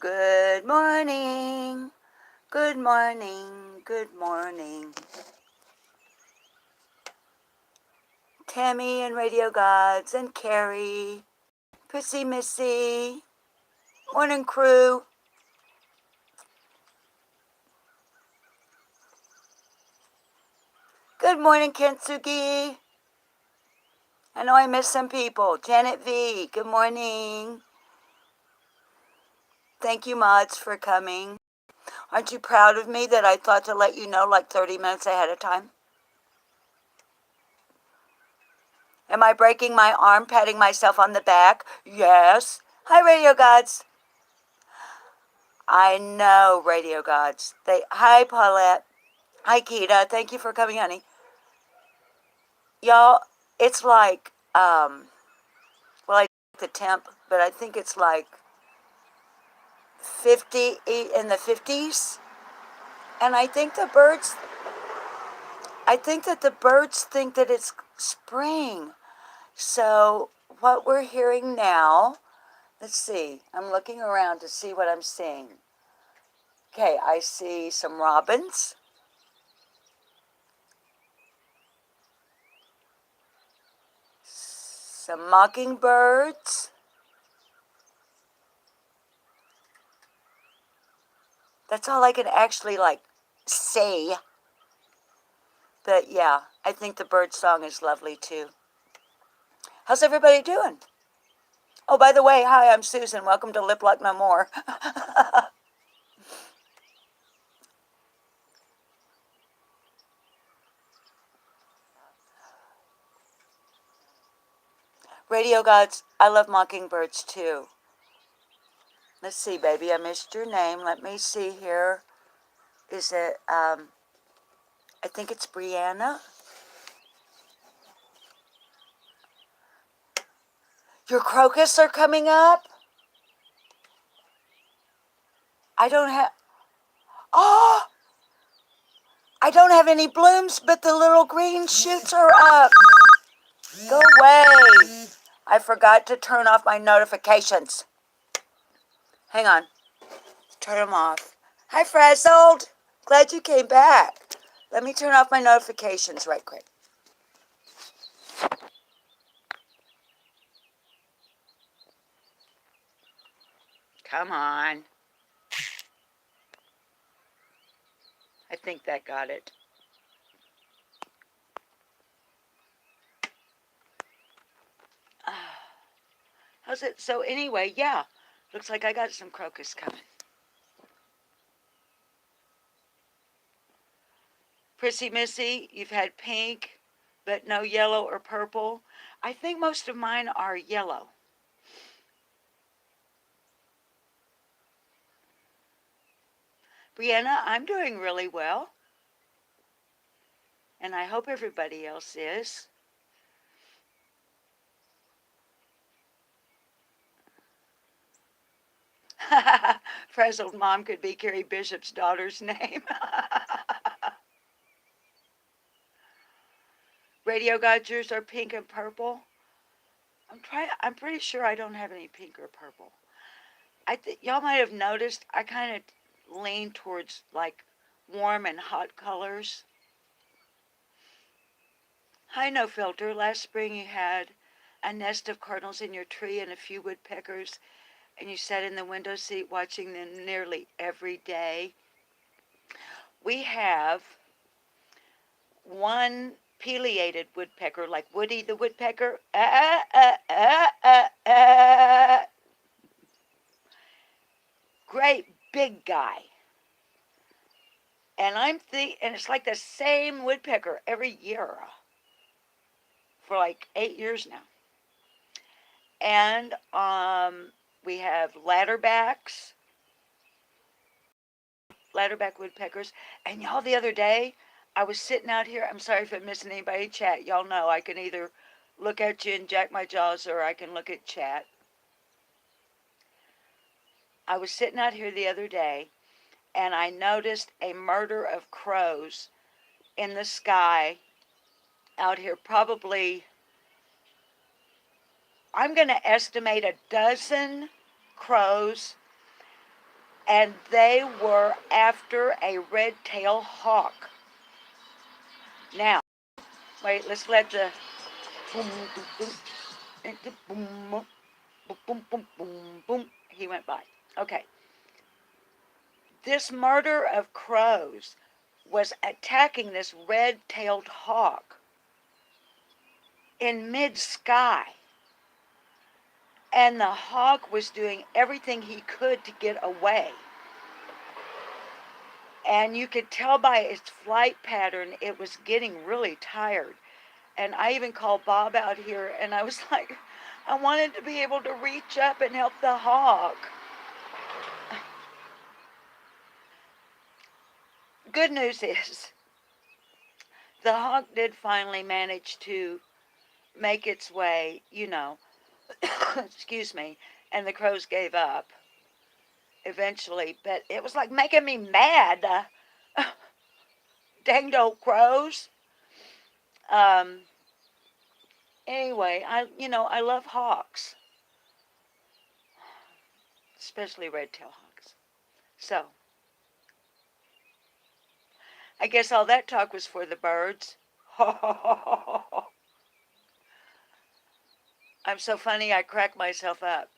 Good morning, good morning, good morning. Tammy and Radio Gods and Carrie, Prissy Missy, morning crew. Good morning, Kentsugi. I know I missed some people. Janet V, good morning. Thank you, mods, for coming. Aren't you proud of me that I thought to let you know like 30 minutes ahead of time? Am I breaking my arm, patting myself on the back? Yes. Hi, Radio Gods. I know, Radio Gods. Hi, Paulette. Hi, Keita. Thank you for coming, honey. Y'all, it's like, well, I the temp, but I think it's like 50 in the 50s. And I think that the birds think that it's spring. So what we're hearing now, let's see, I'm looking around to see what I'm seeing. Okay, I see some robins. Some mockingbirds. That's all I can actually say. But yeah, I think the bird song is lovely too. How's everybody doing? Oh, by the way, hi, I'm Susan. Welcome to Lip Lock No More. Radio Gods, I love mockingbirds too. Let's see, baby, I missed your name. Let me see here. Is it, I think it's Brianna. Your crocus are coming up? I don't have, oh, I don't have any blooms, but the little green shoots are up. Go away. I forgot to turn off my notifications. Hang on. Turn them off. Hi, Frazzled. Glad you came back. Let me turn off my notifications right quick. Come on. I think that got it. How's it? So anyway, yeah. Looks like I got some crocus coming. Prissy Missy, you've had pink, but no yellow or purple. I think most of mine are yellow. Brianna, I'm doing really well. And I hope everybody else is. Frazzled mom could be Carrie Bishop's daughter's name. Radio Godgers are pink and purple. I'm pretty sure I don't have any pink or purple. Y'all might have noticed I kind of lean towards like warm and hot colors. Hi, No Filter. Last spring you had a nest of cardinals in your tree and a few woodpeckers, and you sat in the window seat watching them nearly every day. We have one pileated woodpecker, like Woody the woodpecker. Great big guy. And and it's like the same woodpecker every year for like 8 years now. And we have ladderback woodpeckers. And y'all, the other day, I was sitting out here. I'm sorry if I'm missing anybody chat. Y'all know I can either look at you and jack my jaws, or I can look at chat. I was sitting out here the other day, and I noticed a murder of crows in the sky out here. Probably, I'm going to estimate a dozen crows and they were after a red-tailed hawk. Now, wait, let's let the boom, boom, boom, boom, boom, boom, boom, boom, boom. He went by. Okay. This murder of crows was attacking this red-tailed hawk in mid-sky. And the hawk was doing everything he could to get away. And you could tell by its flight pattern it was getting really tired. And I even called Bob out here, and I was like, I wanted to be able to reach up and help the hawk. Good news is, the hawk did finally manage to make its way, excuse me, and the crows gave up eventually. But it was like making me mad. Danged old crows. Anyway, I love hawks, especially red-tailed hawks. So, I guess all that talk was for the birds. I'm so funny I crack myself up.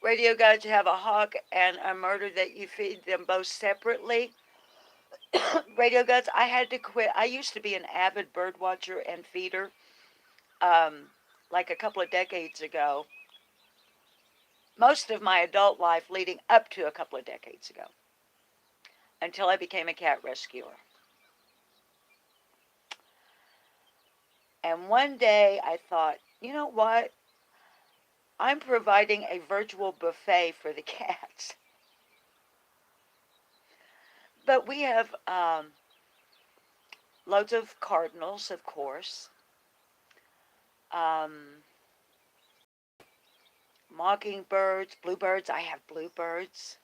Radio gods, you have a hawk and a murder that you feed them both separately. Radio gods, I had to quit. I used to be an avid bird watcher and feeder, like a couple of decades ago. Most of my adult life leading up to a couple of decades ago, until I became a cat rescuer. And one day I thought, you know what? I'm providing a virtual buffet for the cats. But we have loads of cardinals, of course. Mockingbirds, bluebirds. I have bluebirds.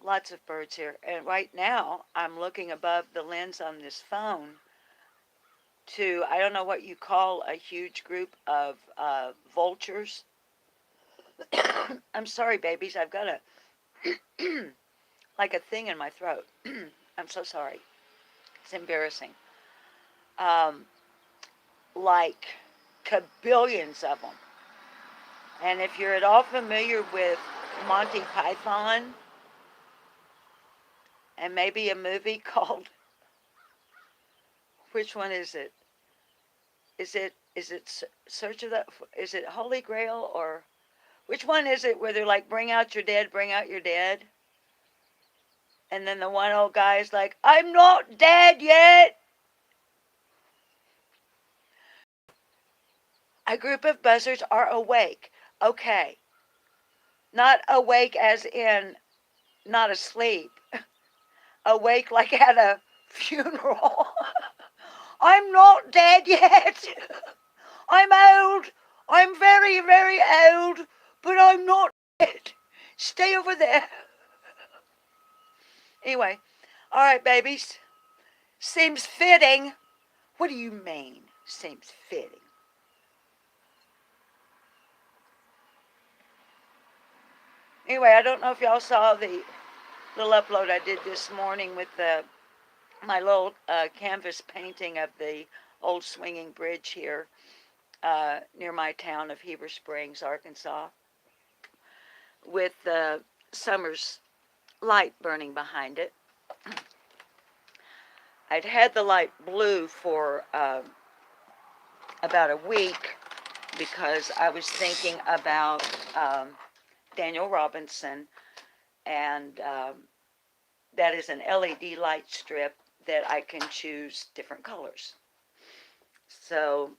Lots of birds here. And right now, I'm looking above the lens on this phone to, I don't know what you call a huge group of vultures. I'm sorry, babies. I've got like a thing in my throat. I'm so sorry. It's embarrassing. Like kabillions of them. And if you're at all familiar with Monty Python, and maybe a movie called, which one is it? Is it Search of the, is it Holy Grail, or which one is it where they're like, bring out your dead, bring out your dead? And then the one old guy is like, I'm not dead yet. A group of buzzards are awake. Okay. Not awake as in not asleep. Awake like at a funeral. I'm not dead yet. I'm old. I'm very, very old, but I'm not dead. Stay over there. Anyway, all right, babies. Seems fitting. What do you mean, seems fitting? Anyway, I don't know if y'all saw the little upload I did this morning with my little canvas painting of the old swinging bridge here near my town of Heber Springs, Arkansas, with the summer's light burning behind it. I'd had the light blue for about a week because I was thinking about Daniel Robinson, and that is an LED light strip that I can choose different colors. So,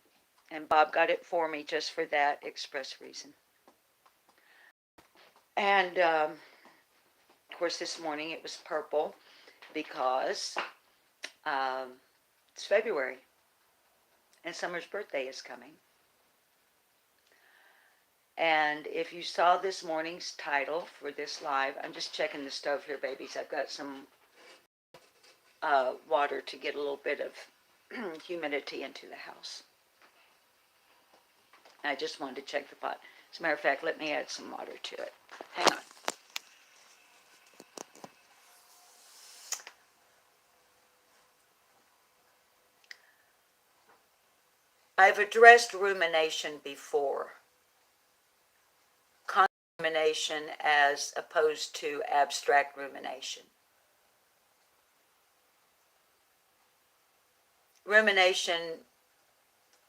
and Bob got it for me just for that express reason. And of course, this morning it was purple because it's February and Summer's birthday is coming. And if you saw this morning's title for this live, I'm just checking the stove here, babies. I've got some water to get a little bit of humidity into the house. I just wanted to check the pot. As a matter of fact, let me add some water to it. Hang on. I've addressed rumination before. Rumination as opposed to abstract rumination. Rumination,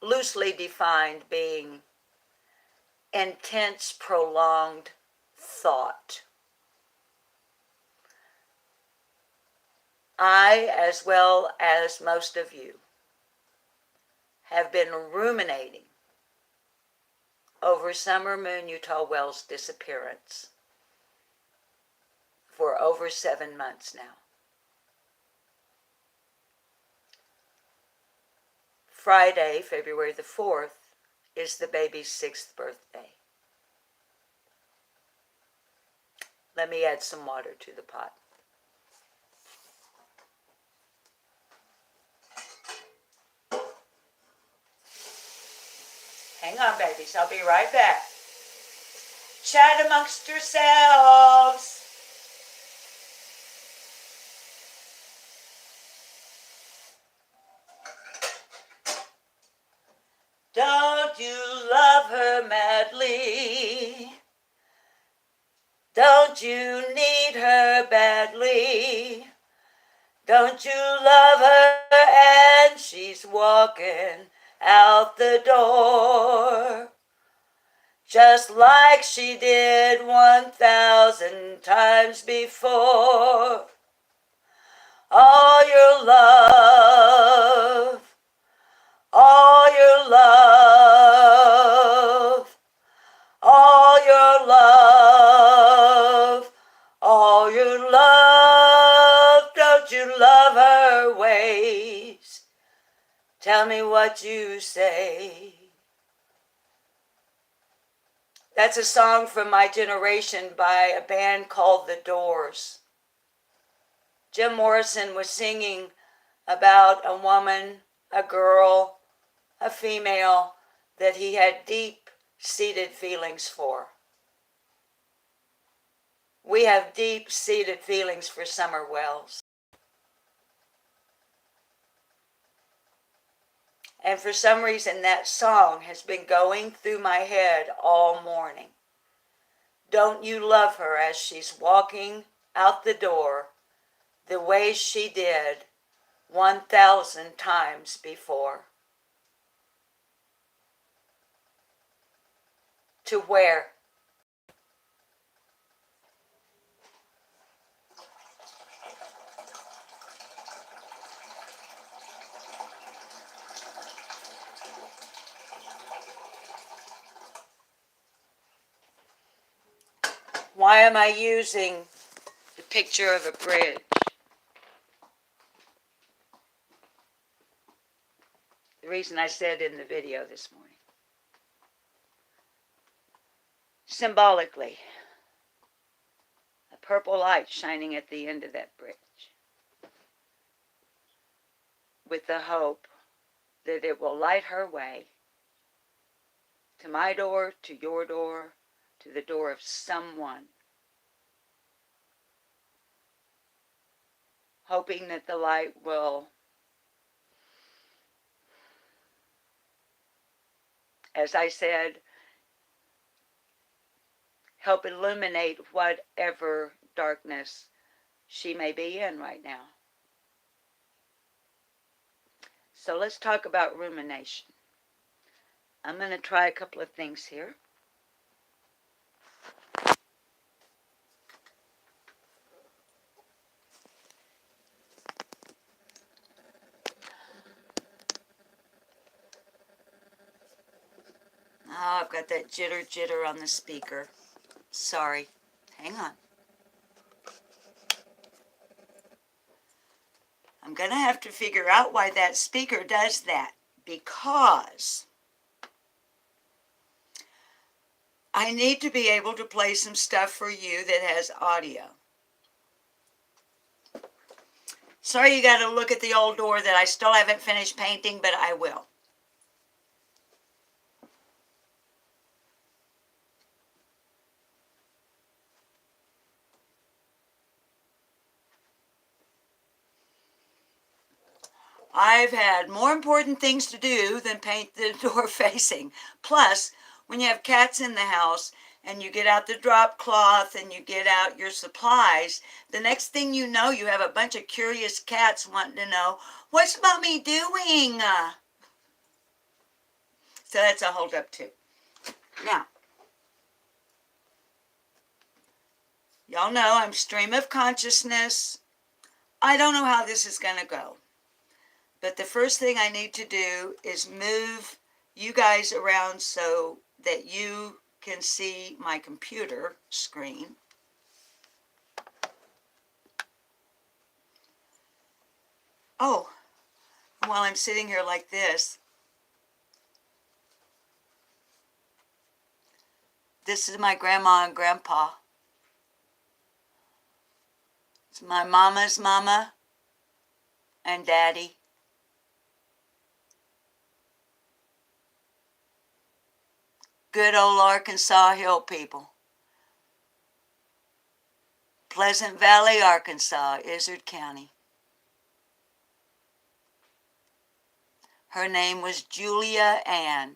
loosely defined, being intense, prolonged thought. I, as well as most of you, have been ruminating over Summer Moon Utah Well's disappearance for over 7 months now. Friday, February the 4th, is the baby's 6th birthday. Let me add some water to the pot. Hang on, babies. I'll be right back. Chat amongst yourselves. Don't you love her madly? Don't you need her badly? Don't you love her and she's walking out the door, just like she did 1,000 times before. All your love, all your love, all your love, all your love. Don't you love her ways? Tell me what you say. That's a song from my generation by a band called The Doors. Jim Morrison was singing about a woman, a girl, a female that he had deep-seated feelings for. We have deep-seated feelings for Summer Wells. And for some reason, that song has been going through my head all morning. Don't you love her as she's walking out the door the way she did 1,000 times before? To where? Why am I using the picture of a bridge? The reason I said in the video this morning. Symbolically, a purple light shining at the end of that bridge, with the hope that it will light her way to my door, to your door, to the door of someone, hoping that the light will, as I said, help illuminate whatever darkness she may be in right now. So let's talk about rumination. I'm going to try a couple of things here. Oh, I've got that jitter on the speaker. Sorry. Hang on. I'm going to have to figure out why that speaker does that, because I need to be able to play some stuff for you that has audio. Sorry you got to look at the old door that I still haven't finished painting, but I will. I've had more important things to do than paint the door facing. Plus, when you have cats in the house and you get out the drop cloth and you get out your supplies, the next thing you know, you have a bunch of curious cats wanting to know, what's mommy doing? So that's a hold up too. Now, y'all know I'm stream of consciousness. I don't know how this is going to go. But the first thing I need to do is move you guys around so that you can see my computer screen. Oh, while I'm sitting here like this, this is my grandma and grandpa. It's my mama's mama and daddy. Good old Arkansas Hill people. Pleasant Valley, Arkansas, Izard County. Her name was Julia Ann.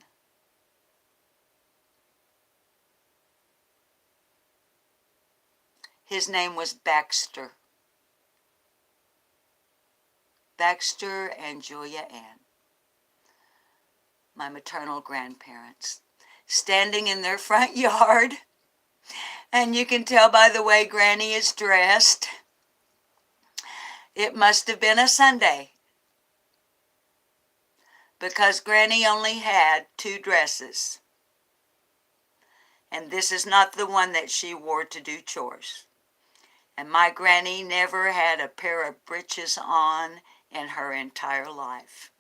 His name was Baxter. Baxter and Julia Ann, my maternal grandparents, standing in their front yard. And you can tell by the way Granny is dressed. It must have been a Sunday, because Granny only had 2 dresses. And this is not the one that she wore to do chores. And my Granny never had a pair of breeches on in her entire life.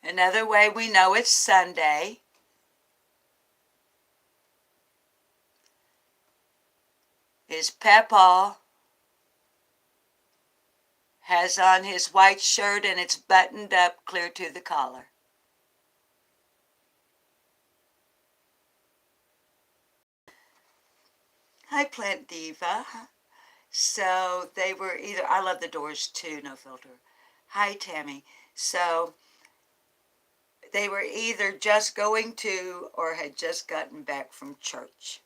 Another way we know it's Sunday is Papa has on his white shirt and it's buttoned up clear to the collar. Hi, Plant Diva. So they were either, I love the doors too, no filter. Hi, Tammy. So they were either just going to or had just gotten back from church.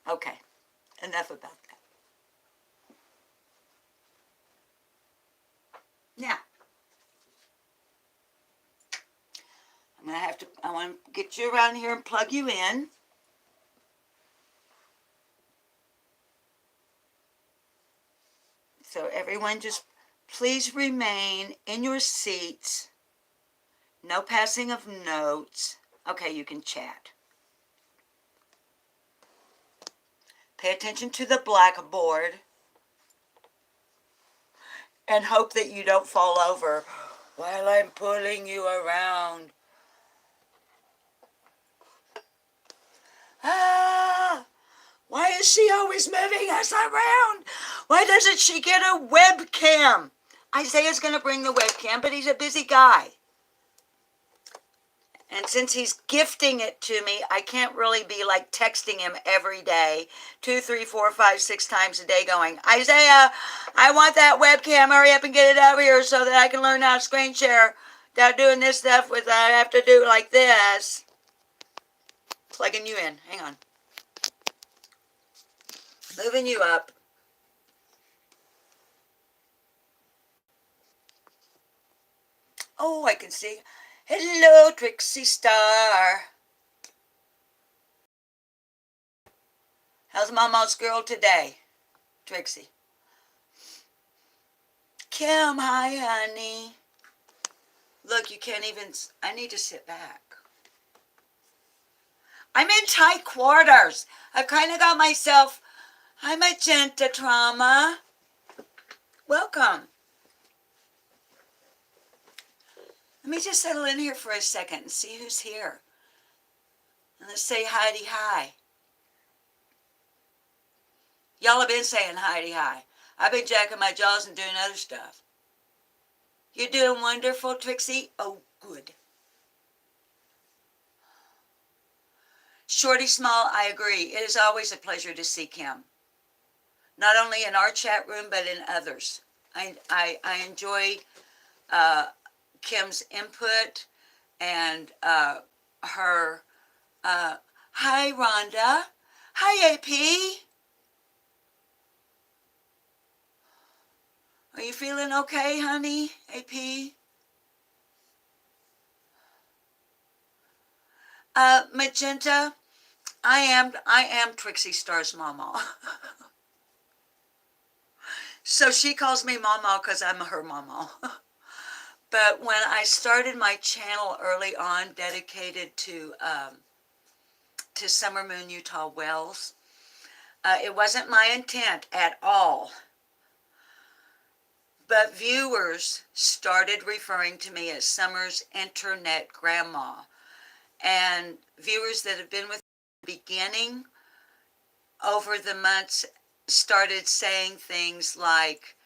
Okay, enough about that. Now, I want to get you around here and plug you in. So everyone just please remain in your seats. No passing of notes. Okay, you can chat. Pay attention to the blackboard. And hope that you don't fall over while I'm pulling you around. Ah! Why is she always moving us around? Why doesn't she get a webcam? Isaiah's going to bring the webcam, but he's a busy guy. And since he's gifting it to me, I can't really be like texting him every day, 2, 3, 4, 5, 6 times a day going, Isaiah, I want that webcam. Hurry up and get it over here so that I can learn how to screen share without doing this stuff with I have to do like this. Plugging you in. Hang on. Moving you up. Oh, I can see. Hello, Trixie Star. How's Mama's girl today, Trixie? Kim, hi, honey. Look, you can't even, I need to sit back. I'm in tight quarters. I've kind of got myself, hi, Magenta Trauma. Welcome. Let me just settle in here for a second and see who's here. And let's say hi. Y'all have been saying hi. I've been jacking my jaws and doing other stuff. You're doing wonderful, Trixie? Oh, good. Shorty Small, I agree. It is always a pleasure to see Kim. Not only in our chat room, but in others. I enjoy Kim's input and her, hi Rhonda. Hi AP. Are you feeling okay, honey, AP? Magenta, I am Trixie Star's mama. So she calls me mama because I'm her mama. But when I started my channel early on, dedicated to Summer Moon Utah Wells, it wasn't my intent at all. But viewers started referring to me as Summer's Internet Grandma. And viewers that have been with me from the beginning over the months started saying things like,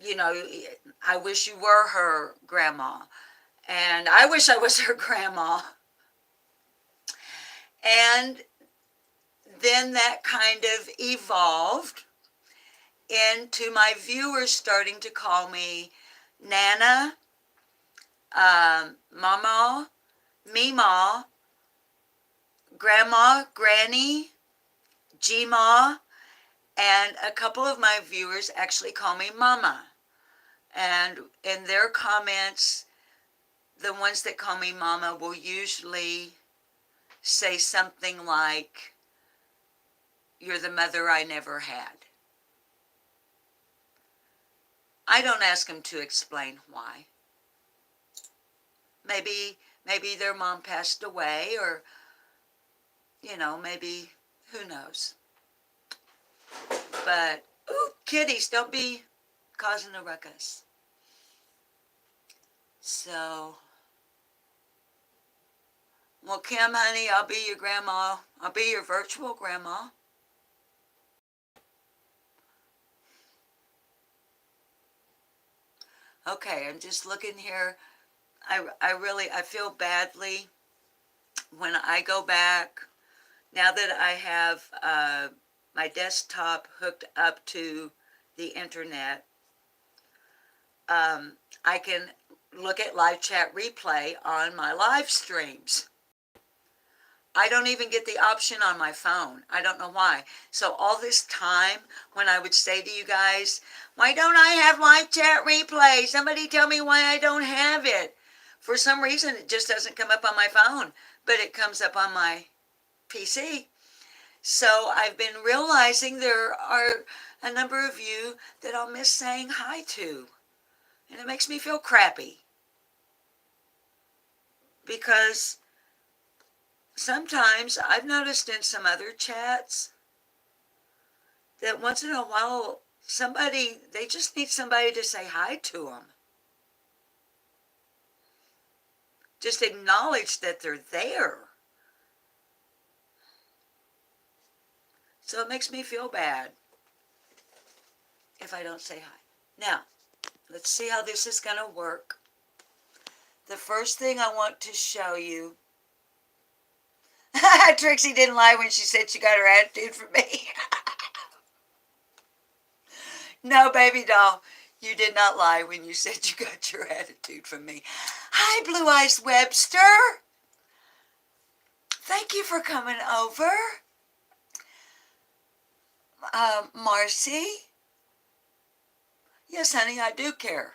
you know, I wish you were her grandma. And I wish I was her grandma. And then that kind of evolved into my viewers starting to call me Nana, Mama, Mima, Grandma, Granny, G-Ma, and a couple of my viewers actually call me Mama. And in their comments, the ones that call me Mama will usually say something like, "You're the mother I never had." I don't ask them to explain why. Maybe their mom passed away, or, you know, maybe, who knows. But, ooh, kitties, don't be causing a ruckus. So, well, Kim, honey, I'll be your grandma. I'll be your virtual grandma. Okay, I'm just looking here. I feel badly when I go back, now that I have my desktop hooked up to the internet, I can look at live chat replay on my live streams. I don't even get the option on my phone. I don't know why. So all this time when I would say to you guys, why don't I have live chat replay? Somebody tell me why I don't have it. For some reason, it just doesn't come up on my phone, but it comes up on my PC. So I've been realizing there are a number of you that I'll miss saying hi to. And it makes me feel crappy. Because sometimes I've noticed in some other chats that once in a while they just need somebody to say hi to them. Just acknowledge that they're there. So it makes me feel bad if I don't say hi. Now, let's see how this is going to work. The first thing I want to show you, Trixie didn't lie when she said she got her attitude from me. No, baby doll, you did not lie when you said you got your attitude from me. Hi, Blue Eyes Webster. Thank you for coming over. Marcy. Yes, honey, I do care.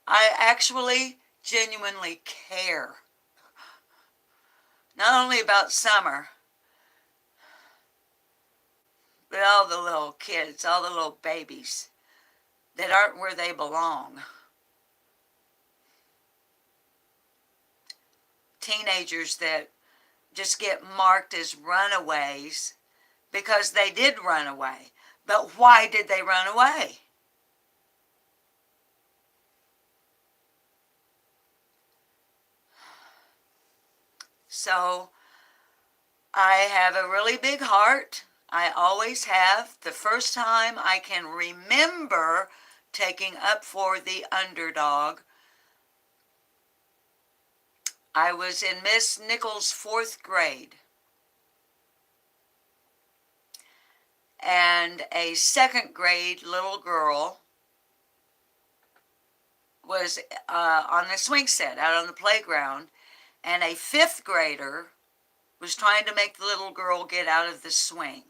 I actually genuinely care. Not only about summer, but all the little kids, all the little babies that aren't where they belong. Teenagers that just get marked as runaways because they did run away. But why did they run away? So I have a really big heart. I always have. The first time I can remember taking up for the underdog I was in Miss Nichols' 4th grade, and a 2nd grade little girl was on the swing set out on the playground, and a 5th grader was trying to make the little girl get out of the swing.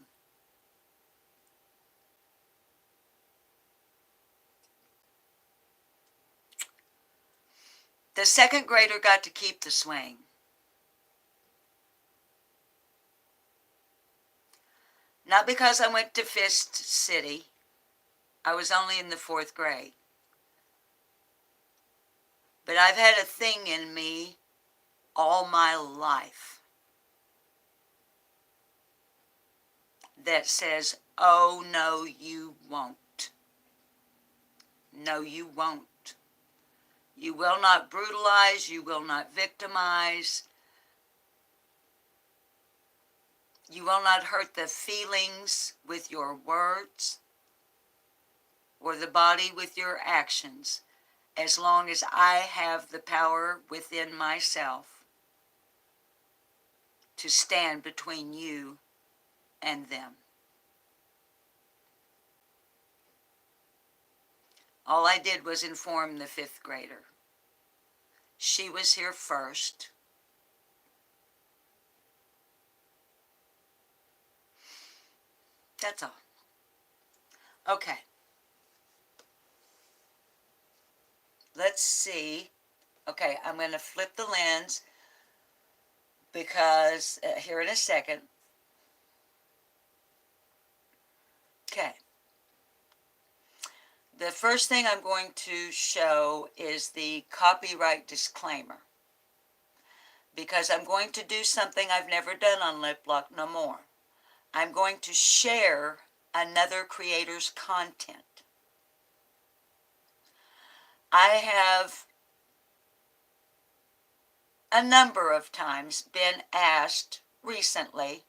The 2nd grader got to keep the swing. Not because I went to Fist City. I was only in the 4th grade. But I've had a thing in me all my life that says, oh, no, you won't. No, you won't. You will not brutalize. You will not victimize. You will not hurt the feelings with your words or the body with your actions, as long as I have the power within myself to stand between you and them. All I did was inform the 5th grader. She was here first. That's all. Okay. Let's see. Okay, I'm going to flip the lens because here in a second. Okay. The first thing I'm going to show is the copyright disclaimer, because I'm going to do something I've never done on Lip Lock no more. I'm going to share another creator's content. I have a number of times been asked recently,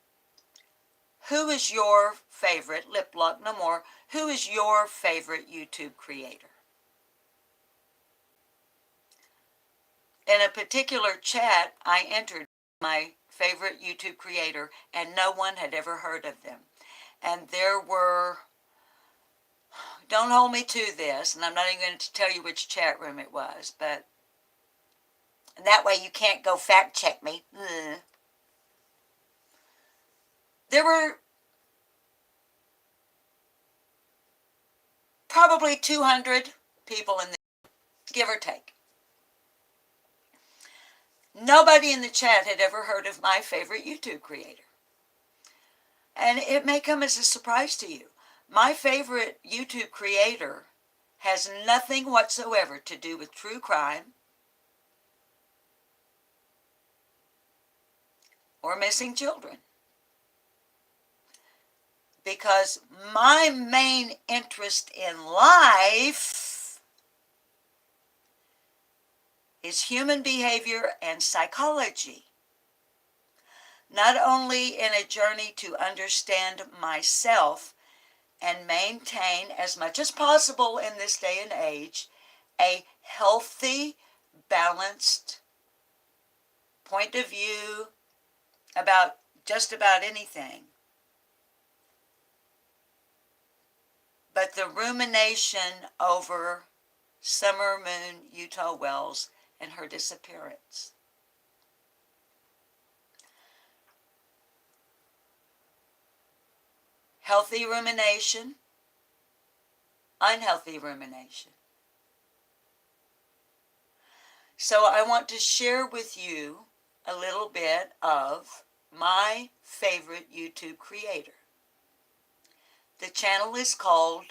who is your favorite, Lip Lock no more, who is your favorite YouTube creator? In a particular chat, I entered my favorite YouTube creator, and no one had ever heard of them. And there were, don't hold me to this, and I'm not even going to tell you which chat room it was, but and that way you can't go fact check me. There were probably 200 people in the, give or take. Nobody in the chat had ever heard of my favorite YouTube creator. And it may come as a surprise to you. My favorite YouTube creator has nothing whatsoever to do with true crime or missing children. Because my main interest in life is human behavior and psychology. Not only in a journey to understand myself and maintain as much as possible in this day and age a healthy, balanced point of view about just about anything, but the rumination over Summer Moon Utah Wells and her disappearance. Healthy rumination, unhealthy rumination. So I want to share with you a little bit of my favorite YouTube creator. The channel is called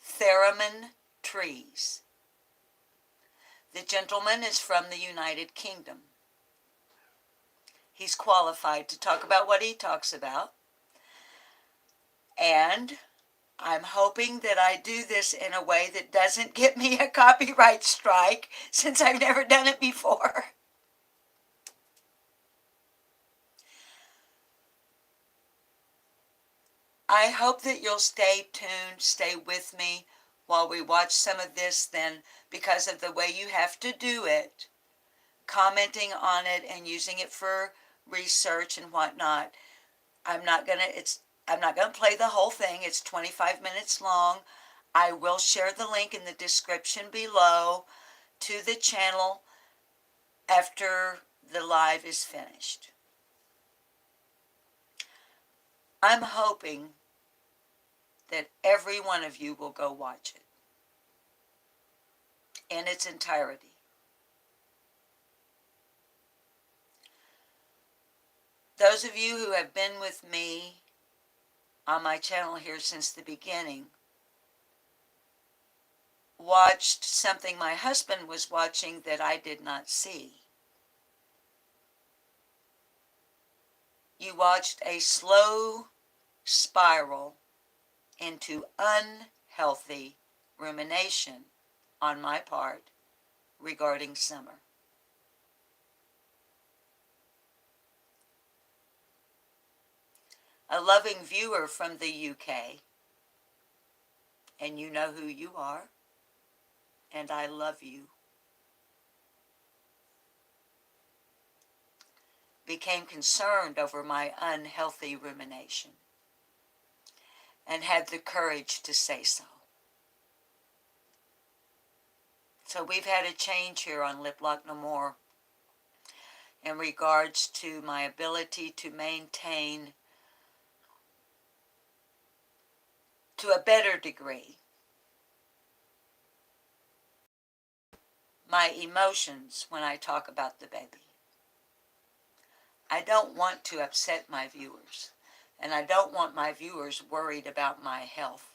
TheraminTrees. The gentleman is from the United Kingdom. He's qualified to talk about what he talks about. And I'm hoping that I do this in a way that doesn't get me a copyright strike, since I've never done it before. I hope that you'll stay tuned, stay with me while we watch some of this, then, because of the way you have to do it, commenting on it and using it for research and whatnot. I'm not gonna play the whole thing. It's 25 minutes long. I will share the link in the description below to the channel after the live is finished. I'm hoping that every one of you will go watch it in its entirety. Those of you who have been with me on my channel here since the beginning watched something my husband was watching that I did not see. You watched a slow spiral into unhealthy rumination on my part regarding summer. A loving viewer from the UK, and you know who you are, and I love you, became concerned over my unhealthy rumination and had the courage to say so. So we've had a change here on Lip Lock No More in regards to my ability to maintain, to a better degree, my emotions when I talk about the baby. I don't want to upset my viewers, and I don't want my viewers worried about my health.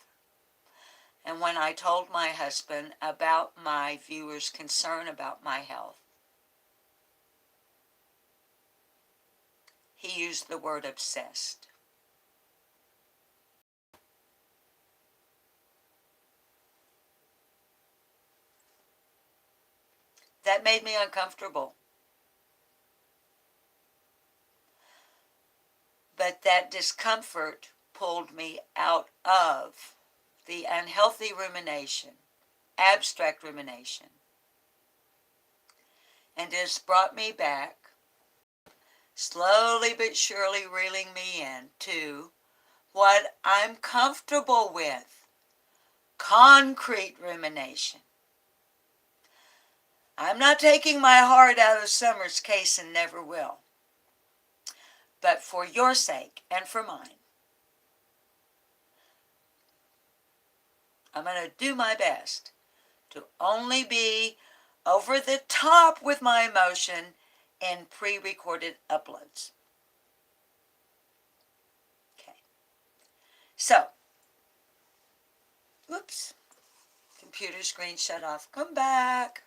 And when I told my husband about my viewers' concern about my health, he used the word obsessed. That made me uncomfortable. But that discomfort pulled me out of the unhealthy rumination, abstract rumination, and has brought me back, slowly but surely reeling me in to what I'm comfortable with, concrete rumination. I'm not taking my heart out of Summer's case and never will. But for your sake and for mine, I'm going to do my best to only be over the top with my emotion in pre-recorded uploads. Okay. So, whoops, computer screen shut off. Come back.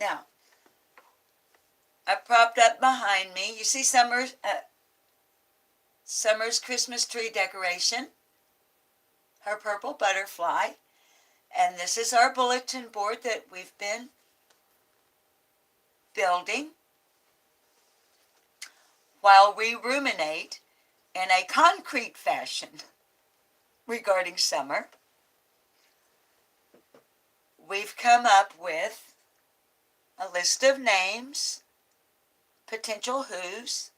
Now, I propped up behind me. You see Summer's Christmas tree decoration, her purple butterfly, and this is our bulletin board that we've been building while we ruminate in a concrete fashion regarding summer. We've come up with a list of names, potential who's.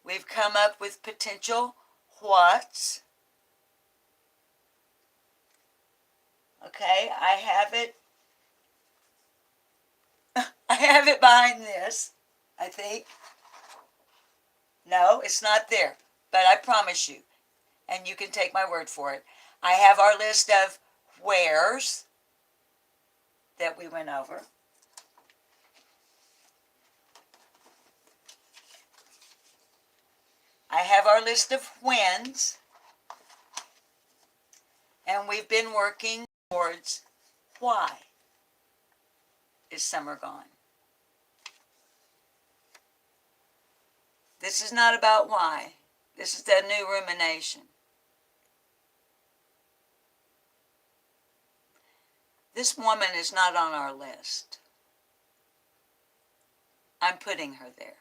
We've come up with potential what's. Okay, I have it. I have it behind this, I think. No, it's not there, but I promise you, and you can take my word for it. I have our list of where's that we went over. I have our list of when's, and we've been working towards why is summer gone. This is not about why. This is the new rumination. This woman is not on our list. I'm putting her there.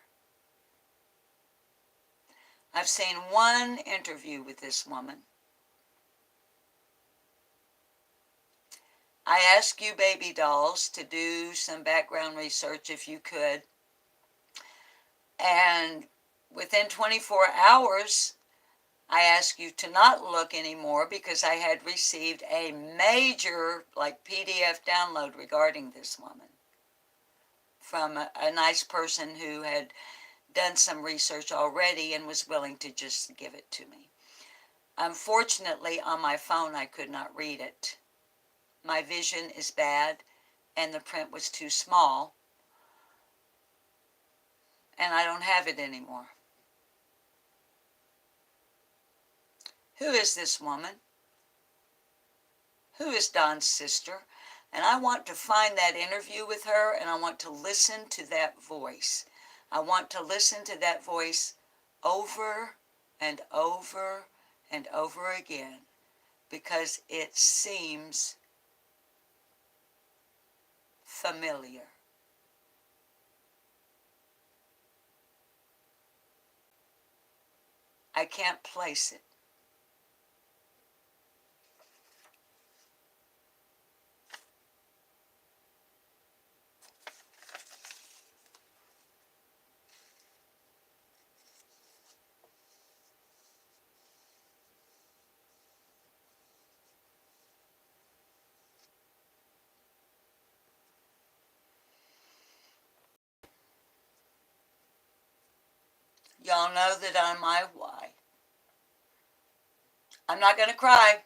I've seen one interview with this woman. I ask you, baby dolls, to do some background research if you could. And within 24 hours, I ask you to not look anymore because I had received a major, like, PDF download regarding this woman from a nice person who had done some research already and was willing to just give it to me. Unfortunately, on my phone, I could not read it. My vision is bad, and the print was too small, and I don't have it anymore. Who is this woman? Who is Don's sister? And I want to find that interview with her, and I want to listen to that voice. I want to listen to that voice over and over and over again, because it seems familiar. I can't place it. Y'all know that on my why. I'm not going to cry.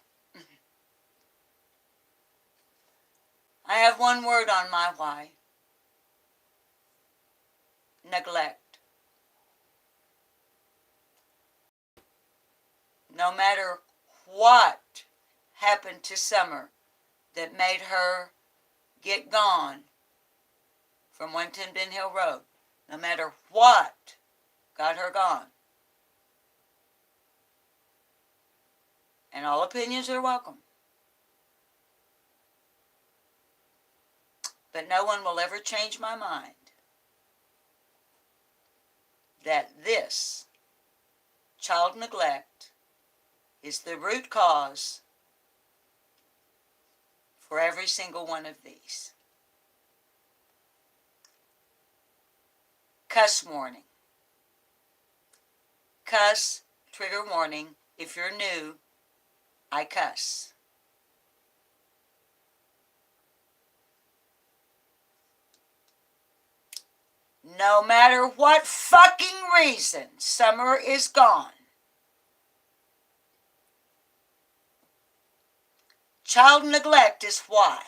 I have one word on my why. Neglect. No matter what happened to Summer that made her get gone from 110 Ben Hill Road, no matter what got her gone, and all opinions are welcome, but no one will ever change my mind that this child neglect is the root cause for every single one of these. Cuss warning. Cuss, trigger warning. If you're new, I cuss. No matter what fucking reason, Summer is gone. Child neglect is why.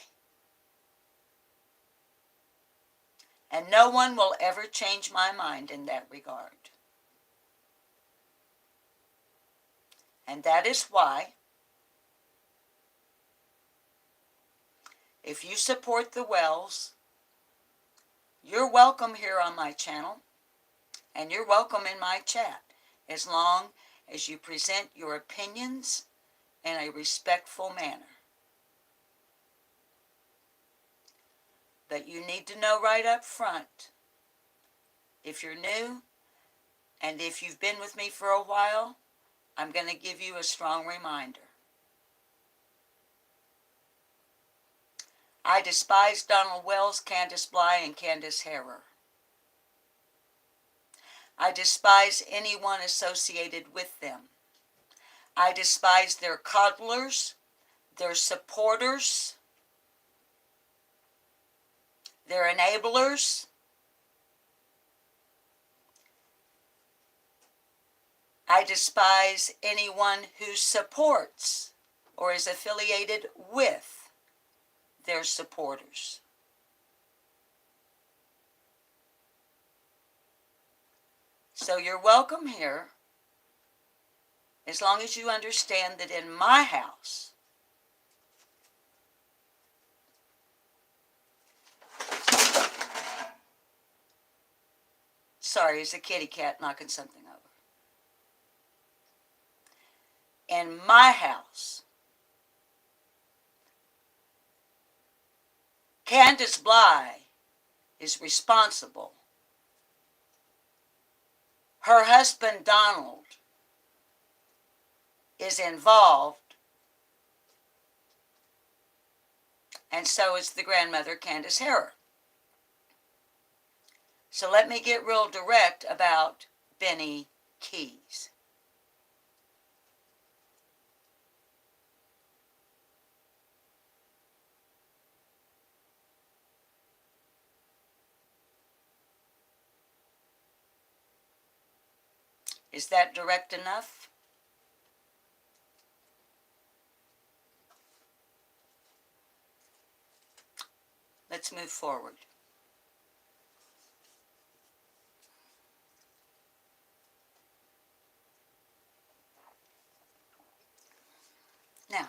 And no one will ever change my mind in that regard. And that is why, if you support the Wells, you're welcome here on my channel, and you're welcome in my chat, as long as you present your opinions in a respectful manner. But you need to know right up front, if you're new, and if you've been with me for a while, I'm going to give you a strong reminder. I despise Donald Wells, Candace Bly, and Candace Harrer. I despise anyone associated with them. I despise their coddlers, their supporters, their enablers. I despise anyone who supports or is affiliated with their supporters. So you're welcome here, as long as you understand that in my house, sorry, it's a kitty cat knocking something over. In my house, Candace Bly is responsible. Her husband, Donald, is involved, and so is the grandmother, Candace Harrer. So let me get real direct about Benny Keys. Is that direct enough? Let's move forward. Now,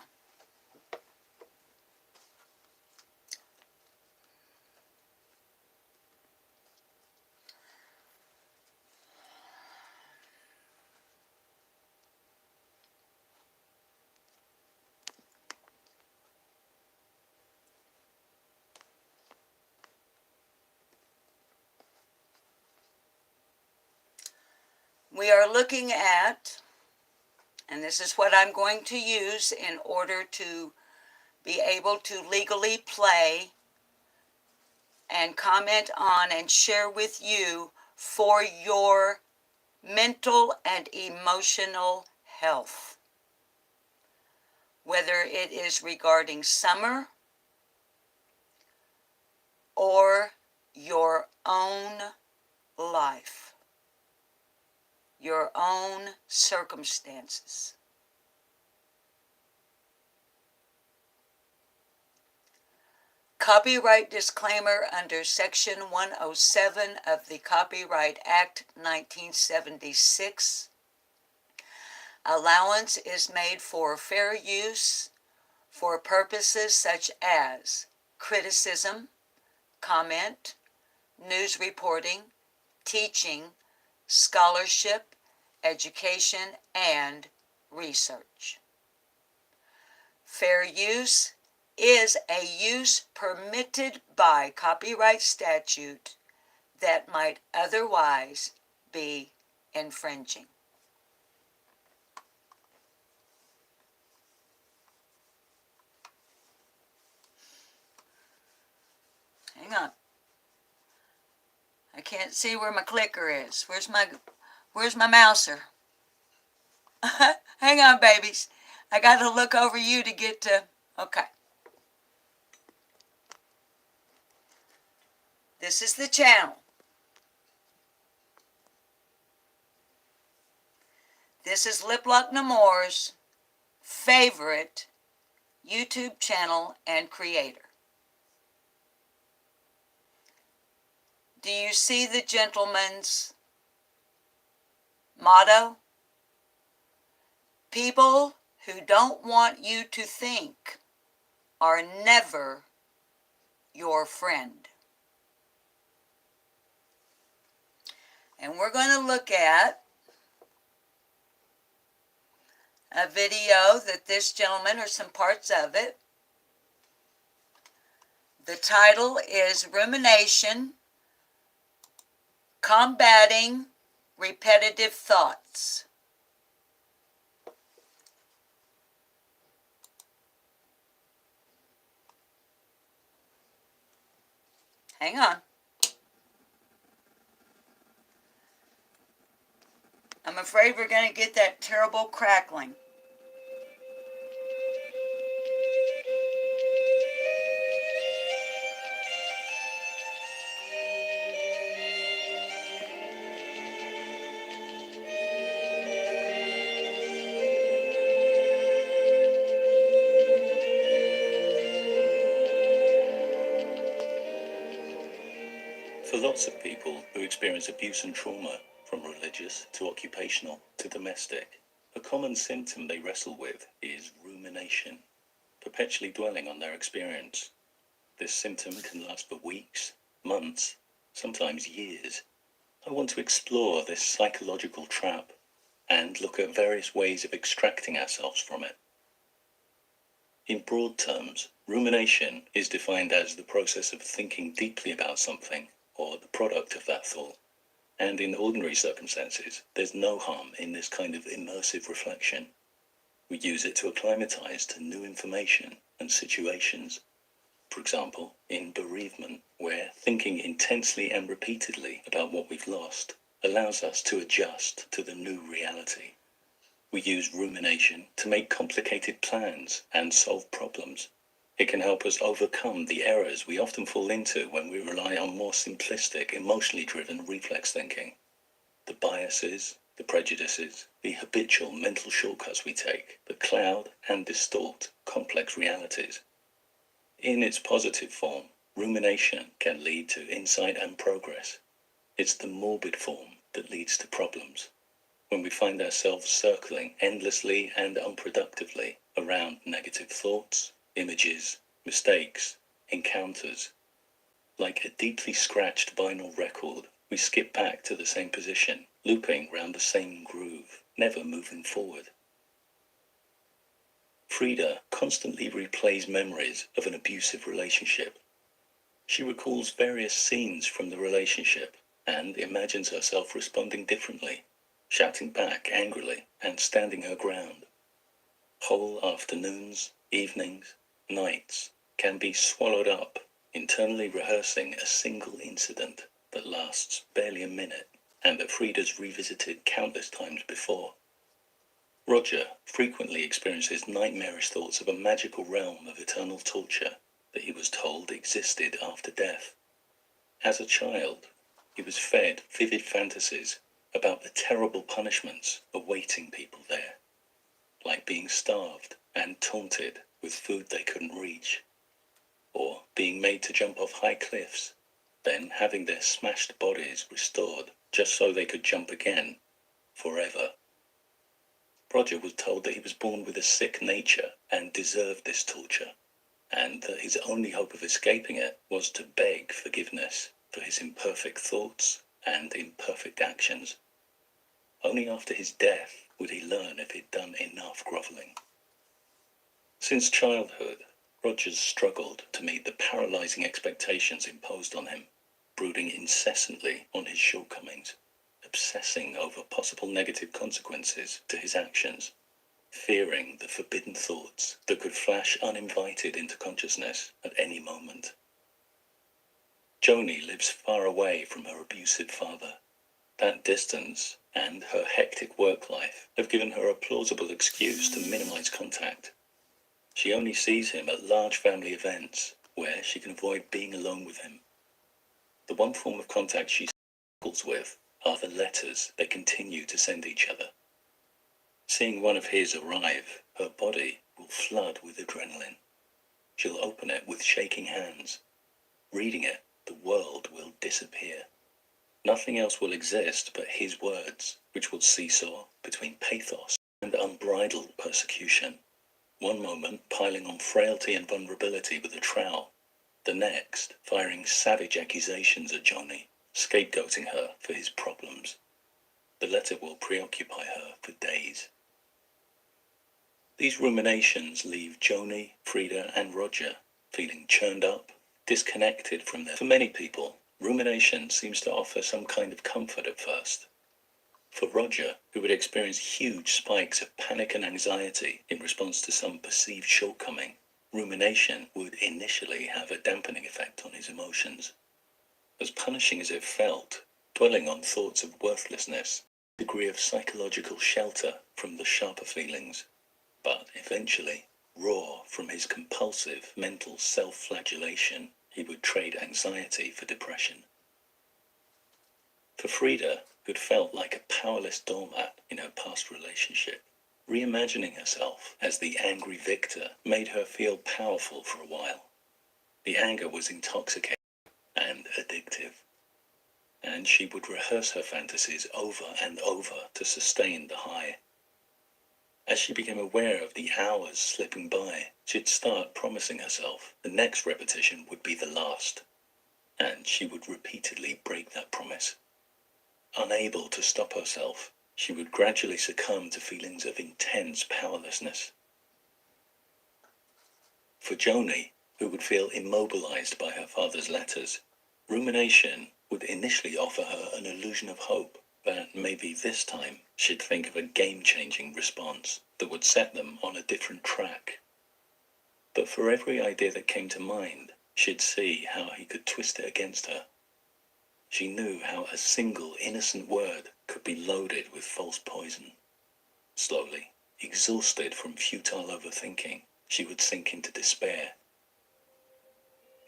we are looking at, and this is what I'm going to use in order to be able to legally play and comment on and share with you for your mental and emotional health. Whether it is regarding summer or your own life, your own circumstances. Copyright disclaimer under Section 107 of the Copyright Act 1976. Allowance is made for fair use for purposes such as criticism, comment, news reporting, teaching, scholarship, education, and research. Fair use is a use permitted by copyright statute that might otherwise be infringing. Hang on. I can't see where my clicker is. Where's my mouser? Hang on, babies. I got to look over you to get to, okay. This is the channel. This is Liplock Nemours' favorite YouTube channel and creator. Do you see the gentleman's motto? People who don't want you to think are never your friend. And we're going to look at a video that this gentleman, or some parts of it. The title is Rumination, Combating Repetitive Thoughts. Hang on. I'm afraid we're going to get that terrible crackling. For lots of people who experience abuse and trauma, from religious to occupational to domestic, a common symptom they wrestle with is rumination, perpetually dwelling on their experience. This symptom can last for weeks, months, sometimes years. I want to explore this psychological trap and look at various ways of extracting ourselves from it. In broad terms, rumination is defined as the process of thinking deeply about something or the product of that thought. And in ordinary circumstances, there's no harm in this kind of immersive reflection. We use it to acclimatize to new information and situations. For example, in bereavement, where thinking intensely and repeatedly about what we've lost allows us to adjust to the new reality. We use rumination to make complicated plans and solve problems. It can help us overcome the errors we often fall into when we rely on more simplistic, emotionally driven reflex thinking. The biases, the prejudices, the habitual mental shortcuts we take that cloud and distort complex realities. In its positive form, rumination can lead to insight and progress. It's the morbid form that leads to problems, when we find ourselves circling endlessly and unproductively around negative thoughts, images, mistakes, encounters. Like a deeply scratched vinyl record, we skip back to the same position, looping round the same groove, never moving forward. Frida constantly replays memories of an abusive relationship. She recalls various scenes from the relationship and imagines herself responding differently, shouting back angrily and standing her ground. Whole afternoons, evenings, nights can be swallowed up, internally rehearsing a single incident that lasts barely a minute and that Frida's revisited countless times before. Roger frequently experiences nightmarish thoughts of a magical realm of eternal torture that he was told existed after death. As a child, he was fed vivid fantasies about the terrible punishments awaiting people there, like being starved and taunted with food they couldn't reach, or being made to jump off high cliffs, then having their smashed bodies restored just so they could jump again, forever. Roger was told that he was born with a sick nature and deserved this torture, and that his only hope of escaping it was to beg forgiveness for his imperfect thoughts and imperfect actions. Only after his death would he learn if he'd done enough groveling. Since childhood, Rogers struggled to meet the paralyzing expectations imposed on him, brooding incessantly on his shortcomings, obsessing over possible negative consequences to his actions, fearing the forbidden thoughts that could flash uninvited into consciousness at any moment. Joni lives far away from her abusive father. That distance and her hectic work life have given her a plausible excuse to minimize contact. She only sees him at large family events where she can avoid being alone with him. The one form of contact she struggles with are the letters they continue to send each other. Seeing one of his arrive, her body will flood with adrenaline. She'll open it with shaking hands. Reading it, the world will disappear. Nothing else will exist but his words, which will seesaw between pathos and unbridled persecution. One moment piling on frailty and vulnerability with a trowel, the next firing savage accusations at Joni, scapegoating her for his problems. The letter will preoccupy her for days. These ruminations leave Joni, Frida, and Roger feeling churned up, disconnected from them. For many people, rumination seems to offer some kind of comfort at first. For Roger, who would experience huge spikes of panic and anxiety in response to some perceived shortcoming, rumination would initially have a dampening effect on his emotions. As punishing as it felt, dwelling on thoughts of worthlessness, a degree of psychological shelter from the sharper feelings, but eventually, raw from his compulsive mental self-flagellation, he would trade anxiety for depression. For Frida, who'd felt like a powerless doormat in her past relationship, reimagining herself as the angry victor made her feel powerful for a while. The anger was intoxicating and addictive, and she would rehearse her fantasies over and over to sustain the high. As she became aware of the hours slipping by, she'd start promising herself the next repetition would be the last, and she would repeatedly break that promise. Unable to stop herself, she would gradually succumb to feelings of intense powerlessness. For Joni, who would feel immobilized by her father's letters, rumination would initially offer her an illusion of hope that maybe this time she'd think of a game-changing response that would set them on a different track. But for every idea that came to mind, She'd see how he could twist it against her. She knew how a single innocent word could be loaded with false poison. Slowly, exhausted from futile overthinking, she would sink into despair.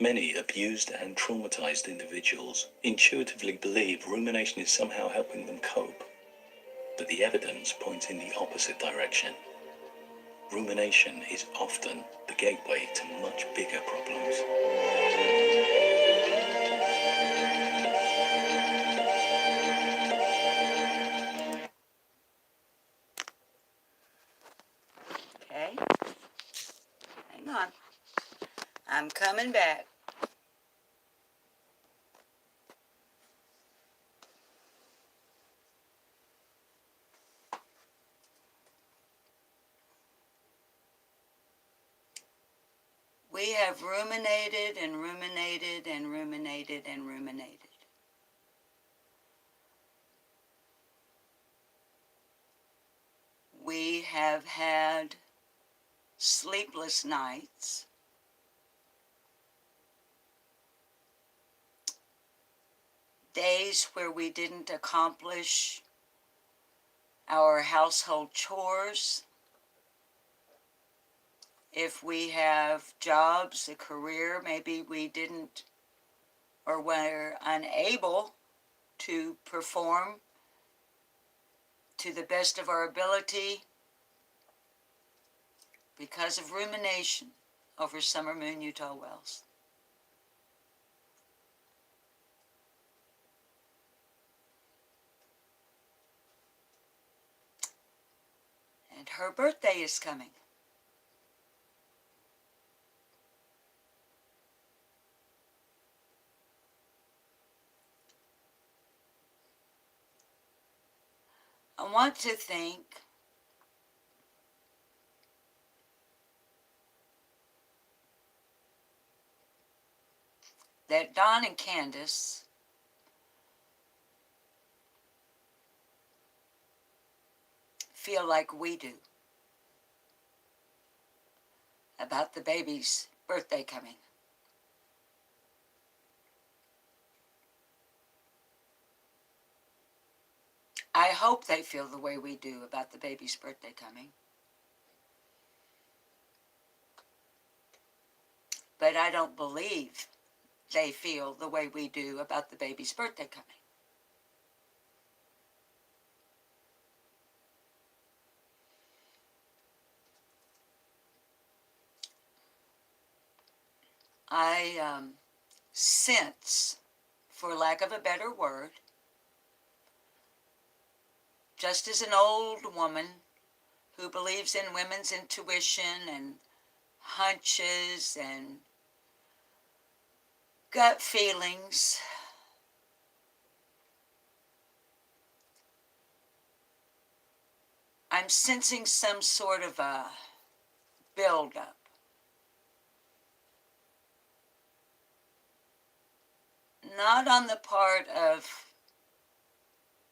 Many abused and traumatized individuals intuitively believe rumination is somehow helping them cope, but the evidence points in the opposite direction. Rumination is often the gateway to much bigger problems. Okay, hang on. I'm coming back. We have ruminated and ruminated and ruminated and ruminated. We have had sleepless nights. Days where we didn't accomplish our household chores. If we have jobs, a career, maybe we didn't or were unable to perform to the best of our ability because of rumination over Summer Moon Utah wells. And her birthday is coming. I want to think that Don and Candace feel like we do about the baby's birthday coming. I hope they feel the way we do about the baby's birthday coming. But I don't believe they feel the way we do about the baby's birthday coming. I sense, for lack of a better word, just as an old woman who believes in women's intuition and hunches and gut feelings, I'm sensing some sort of a buildup. Not on the part of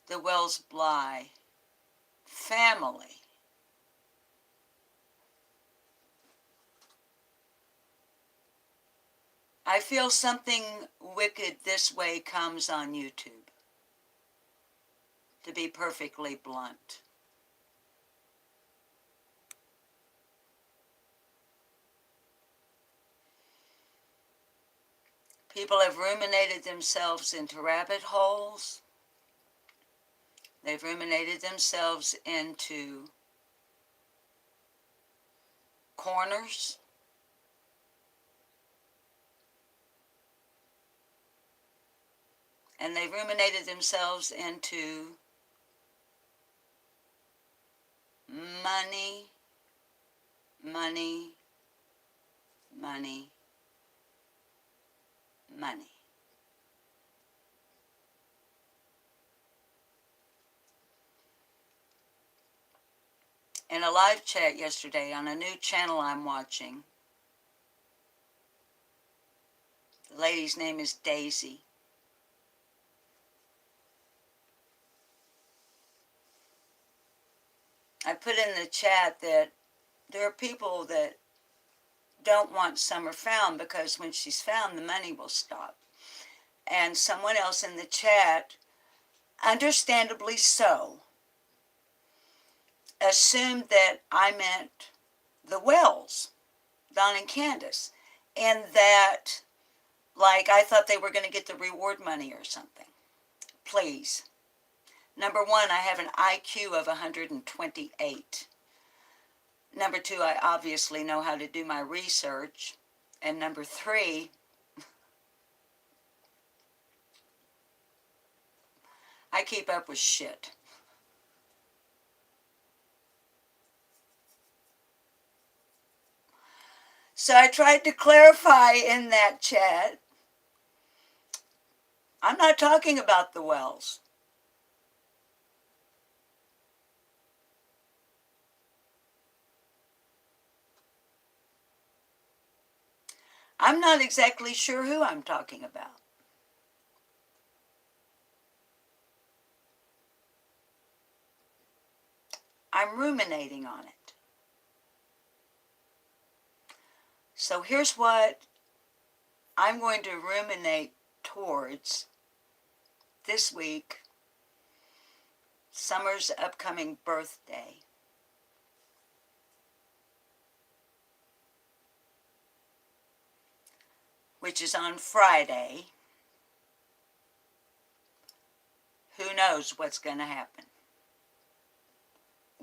the Wells Bly family, I feel something wicked this way comes on YouTube, to be perfectly blunt. People have ruminated themselves into rabbit holes. They've ruminated themselves into corners. And they've ruminated themselves into money, money, money, money. In a live chat yesterday on a new channel I'm watching, the lady's name is Daisy. I put in the chat that there are people that don't want Summer found because when she's found, the money will stop. And someone else in the chat, understandably so, assumed that I meant the Wells, Don and Candace, and that, like, I thought they were going to get the reward money or something. Please. Number one, I have an IQ of 128. Number two, I obviously know how to do my research. And number three, I keep up with shit. So I tried to clarify in that chat, I'm not talking about the Wells. I'm not exactly sure who I'm talking about. I'm ruminating on it. So here's what I'm going to ruminate towards this week, Summer's upcoming birthday. Which is on Friday. Who knows what's going to happen?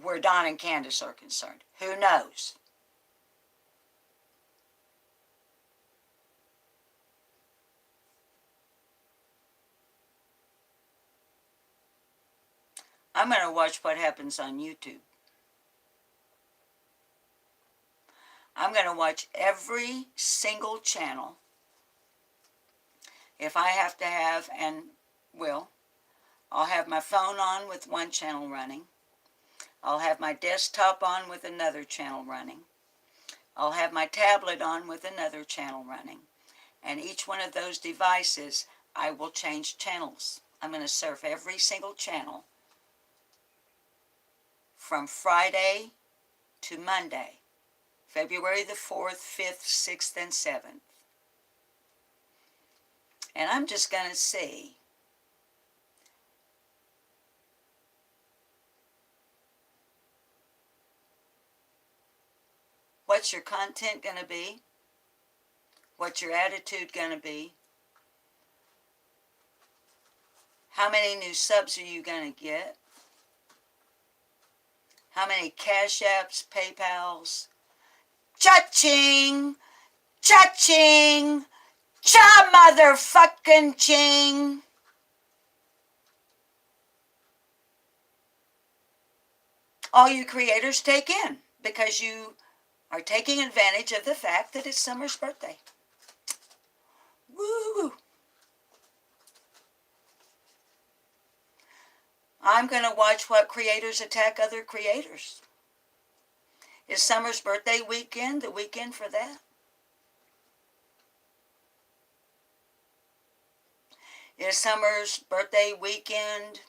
Where Don and Candace are concerned. Who knows? I'm going to watch what happens on YouTube. I'm going to watch every single channel. If I have to have, and will, I'll have my phone on with one channel running. I'll have my desktop on with another channel running. I'll have my tablet on with another channel running. And each one of those devices, I will change channels. I'm going to surf every single channel from Friday to Monday, February the 4th, 5th, 6th, and 7th. And I'm just going to see what's your content going to be, what's your attitude going to be, how many new subs are you going to get, how many Cash Apps, PayPals, cha-ching, cha-ching, cha-motherfucking ching. All you creators take in because you are taking advantage of the fact that it's Summer's birthday. Woo! I'm going to watch what creators attack other creators. Is Summer's birthday weekend the weekend for that? Is Summer's birthday weekend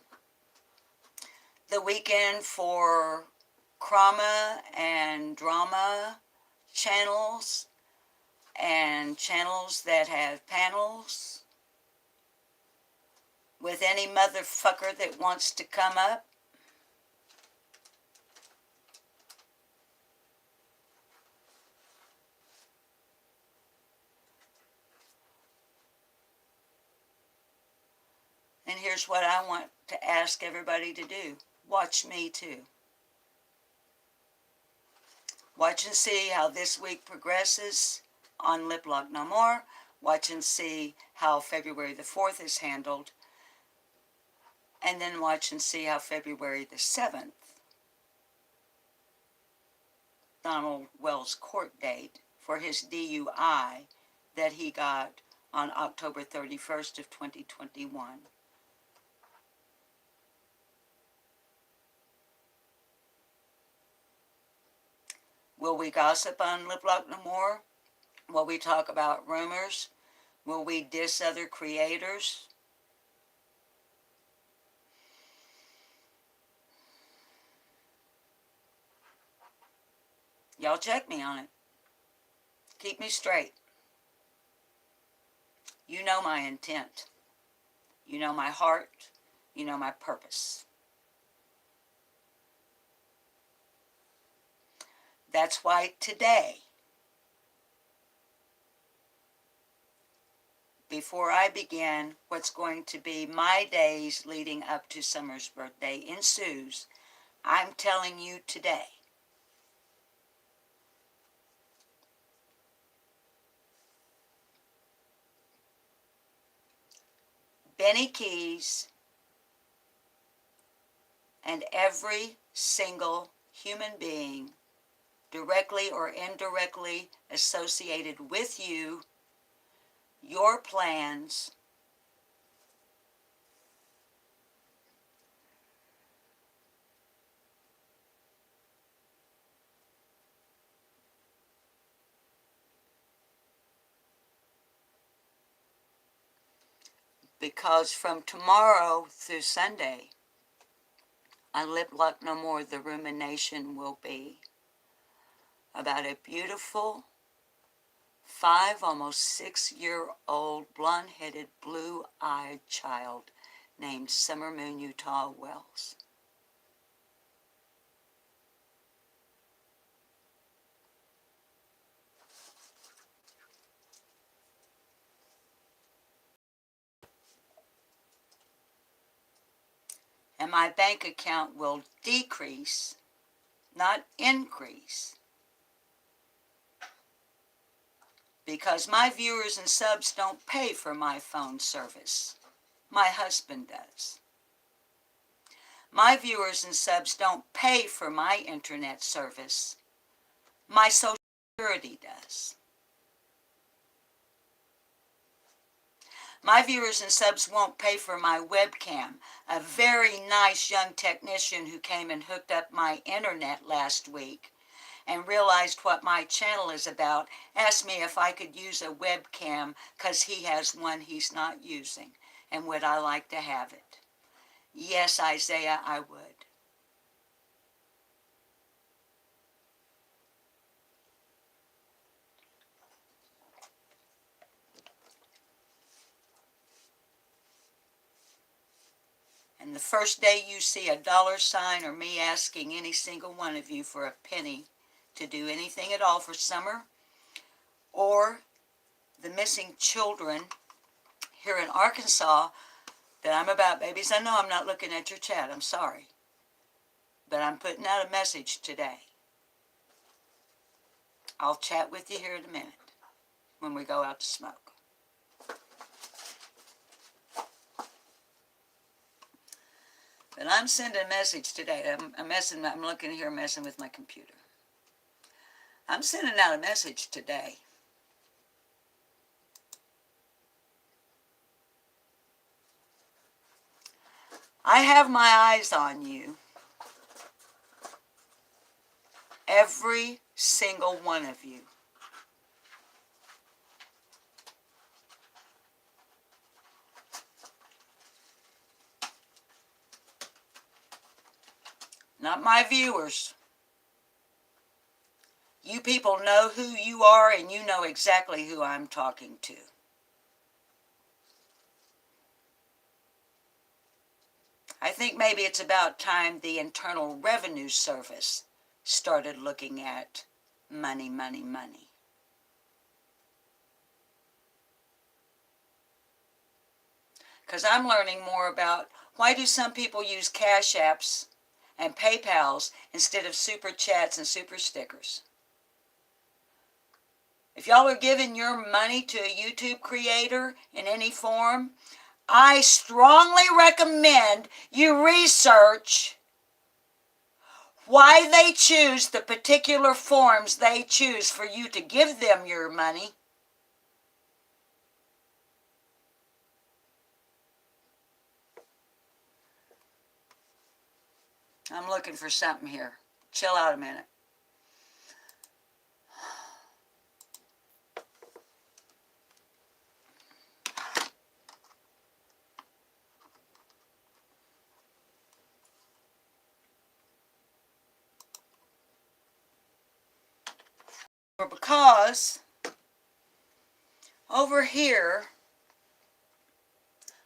the weekend for Krama and drama channels and channels that have panels with any motherfucker that wants to come up? And here's what I want to ask everybody to do. Watch me too. Watch and see how this week progresses on Lip Lock No More. Watch and see how February the 4th is handled. And then watch and see how February the 7th, Donald Wells' court date for his DUI that he got on October 31st of 2021. Will we gossip on Lip Lock No More? Will we talk about rumors? Will we diss other creators? Y'all check me on it. Keep me straight. You know my intent. You know my heart. You know my purpose. That's why today, before I begin what's going to be my days leading up to Summer's birthday in Sue's, I'm telling you today, Benny Keys and every single human being directly or indirectly associated with you, your plans, because from tomorrow through Sunday, on Lip Luck No More, the rumination will be about a beautiful almost 6-year-old blonde-headed, blue-eyed child named Summer Moon Utah Wells. And my bank account will decrease, not increase, because my viewers and subs don't pay for my phone service. My husband does. My viewers and subs don't pay for my internet service. My Social Security does. My viewers and subs won't pay for my webcam. A very nice young technician who came and hooked up my internet last week and realized what my channel is about asked me if I could use a webcam because he has one he's not using, and would I like to have it. Yes, Isaiah, I would. And the first day you see a $sign or me asking any single one of you for a penny to do anything at all for Summer or the missing children here in Arkansas that I'm about, babies, I know I'm not looking at your chat, I'm sorry. But I'm putting out a message today. I'll chat with you here in a minute when we go out to smoke. But I'm sending a message today. I'm looking here messing with my computer. I'm sending out a message today. I have my eyes on you. Every single one of you. Not my viewers. You people know who you are and you know exactly who I'm talking to. I think maybe it's about time the Internal Revenue Service started looking at money, money, money. Because I'm learning more about why do some people use Cash Apps and PayPals instead of Super Chats and Super Stickers. If y'all are giving your money to a YouTube creator in any form, I strongly recommend you research why they choose the particular forms they choose for you to give them your money. I'm looking for something here. Chill out a minute. Because over here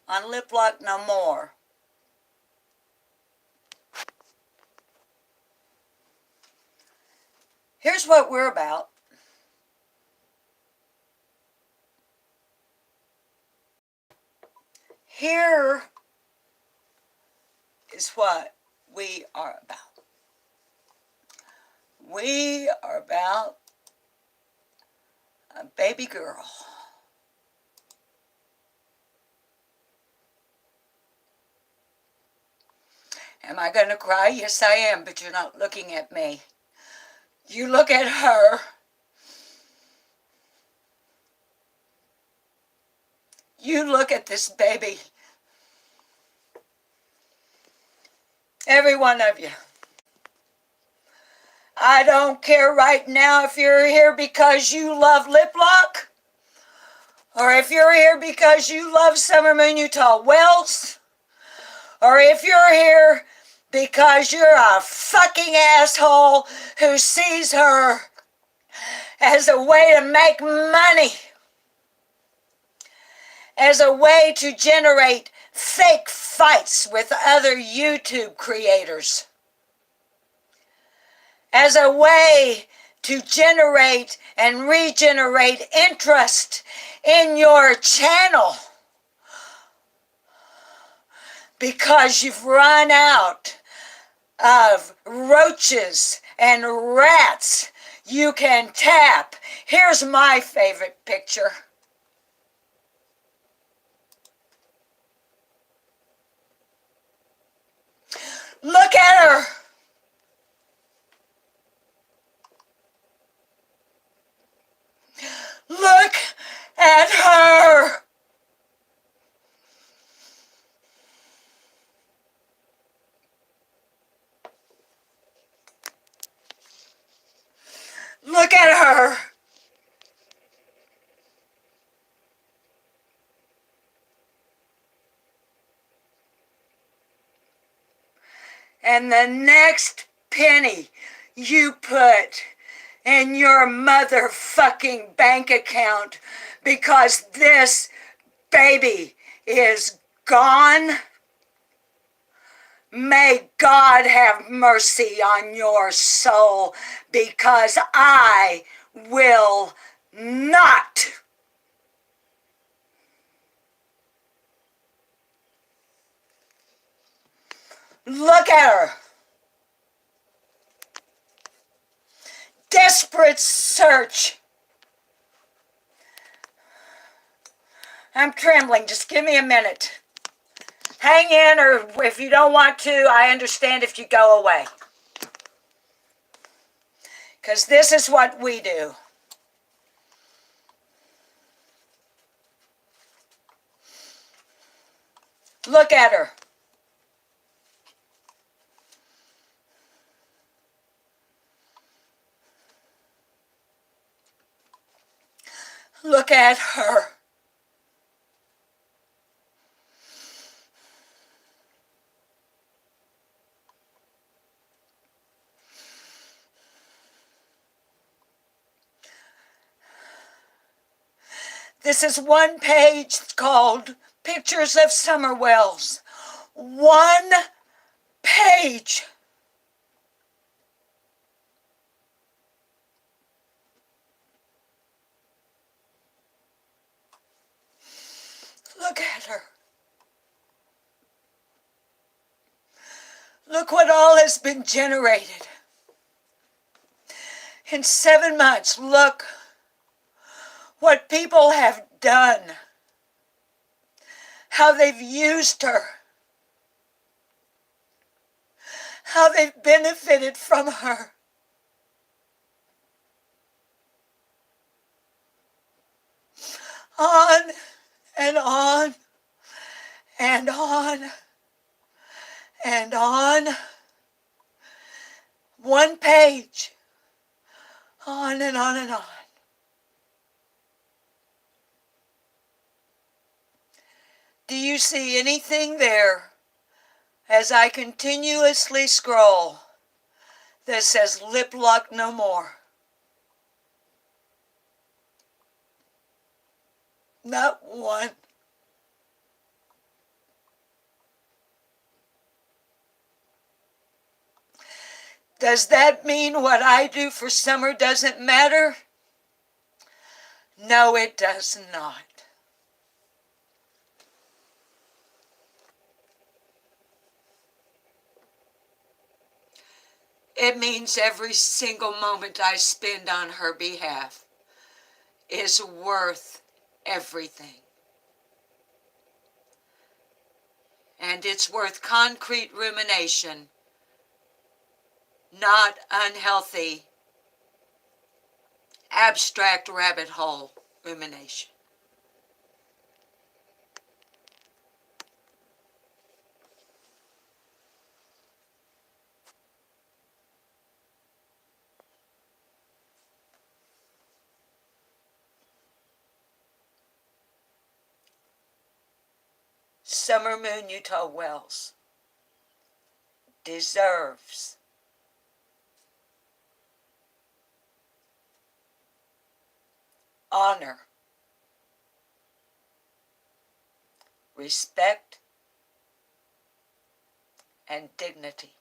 on Lip Lock No More, here's what we're about. Here is what we are about. We are about a baby girl. Am I going to cry? Yes, I am, but you're not looking at me. You look at her. You look at this baby. Every one of you. I don't care right now if you're here because you love Lip Lock, or if you're here because you love Summer Moon Utah Wells, or if you're here because you're a fucking asshole who sees her as a way to make money, as a way to generate fake fights with other YouTube creators, as a way to generate and regenerate interest in your channel because you've run out of roaches and rats you can tap. Here's my favorite picture. Look at her. Look at her. Look at her. And the next penny you put in your motherfucking bank account because this baby is gone, may God have mercy on your soul, because I will not. Look at her. Desperate search. I'm trembling. Just give me a minute. Hang in, or if you don't want to, I understand if you go away. Because this is what we do. Look at her. Look at her. This is one page called Pictures of Summer Wells. One page. Look at her. Look what all has been generated. In 7 months, look what people have done. How they've used her. How they've benefited from her. On and on and on and on. One page. On and on and on. Do you see anything there as I continuously scroll that says Lip Lock No More? Not one. Does that mean what I do for summer doesn't matter? No, it does not. It means every single moment I spend on her behalf is worth everything. And it's worth concrete rumination, not unhealthy, abstract rabbit hole rumination. Summer Moon Utah Wells deserves honor, respect, and dignity.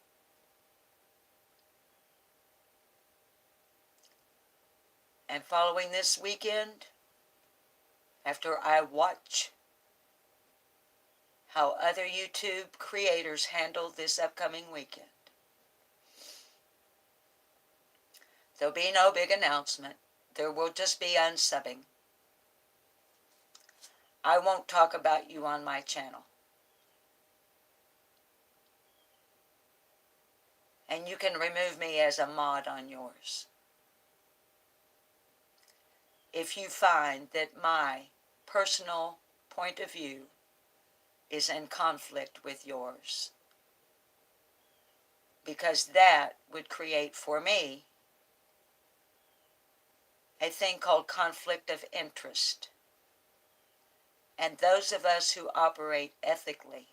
And following this weekend, after I watch how other YouTube creators handle this upcoming weekend, there'll be no big announcement. There will just be unsubbing. I won't talk about you on my channel. And you can remove me as a mod on yours if you find that my personal point of view is in conflict with yours. Because that would create for me a thing called conflict of interest. And those of us who operate ethically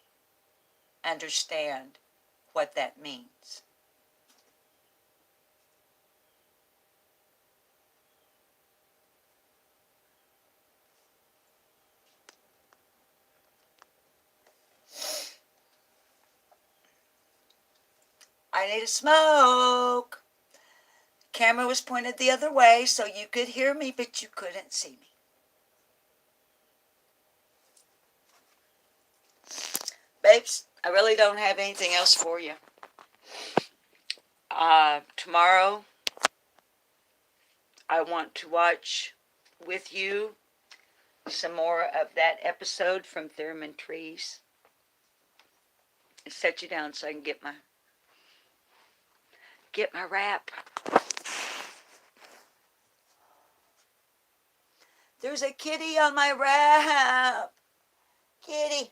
understand what that means. I need a smoke. Camera was pointed the other way so you could hear me, but you couldn't see me. Babes, I really don't have anything else for you. Tomorrow, I want to watch with you some more of that episode from TheraminTrees. And set you down so I can get my wrap. There's a kitty on my wrap. Kitty.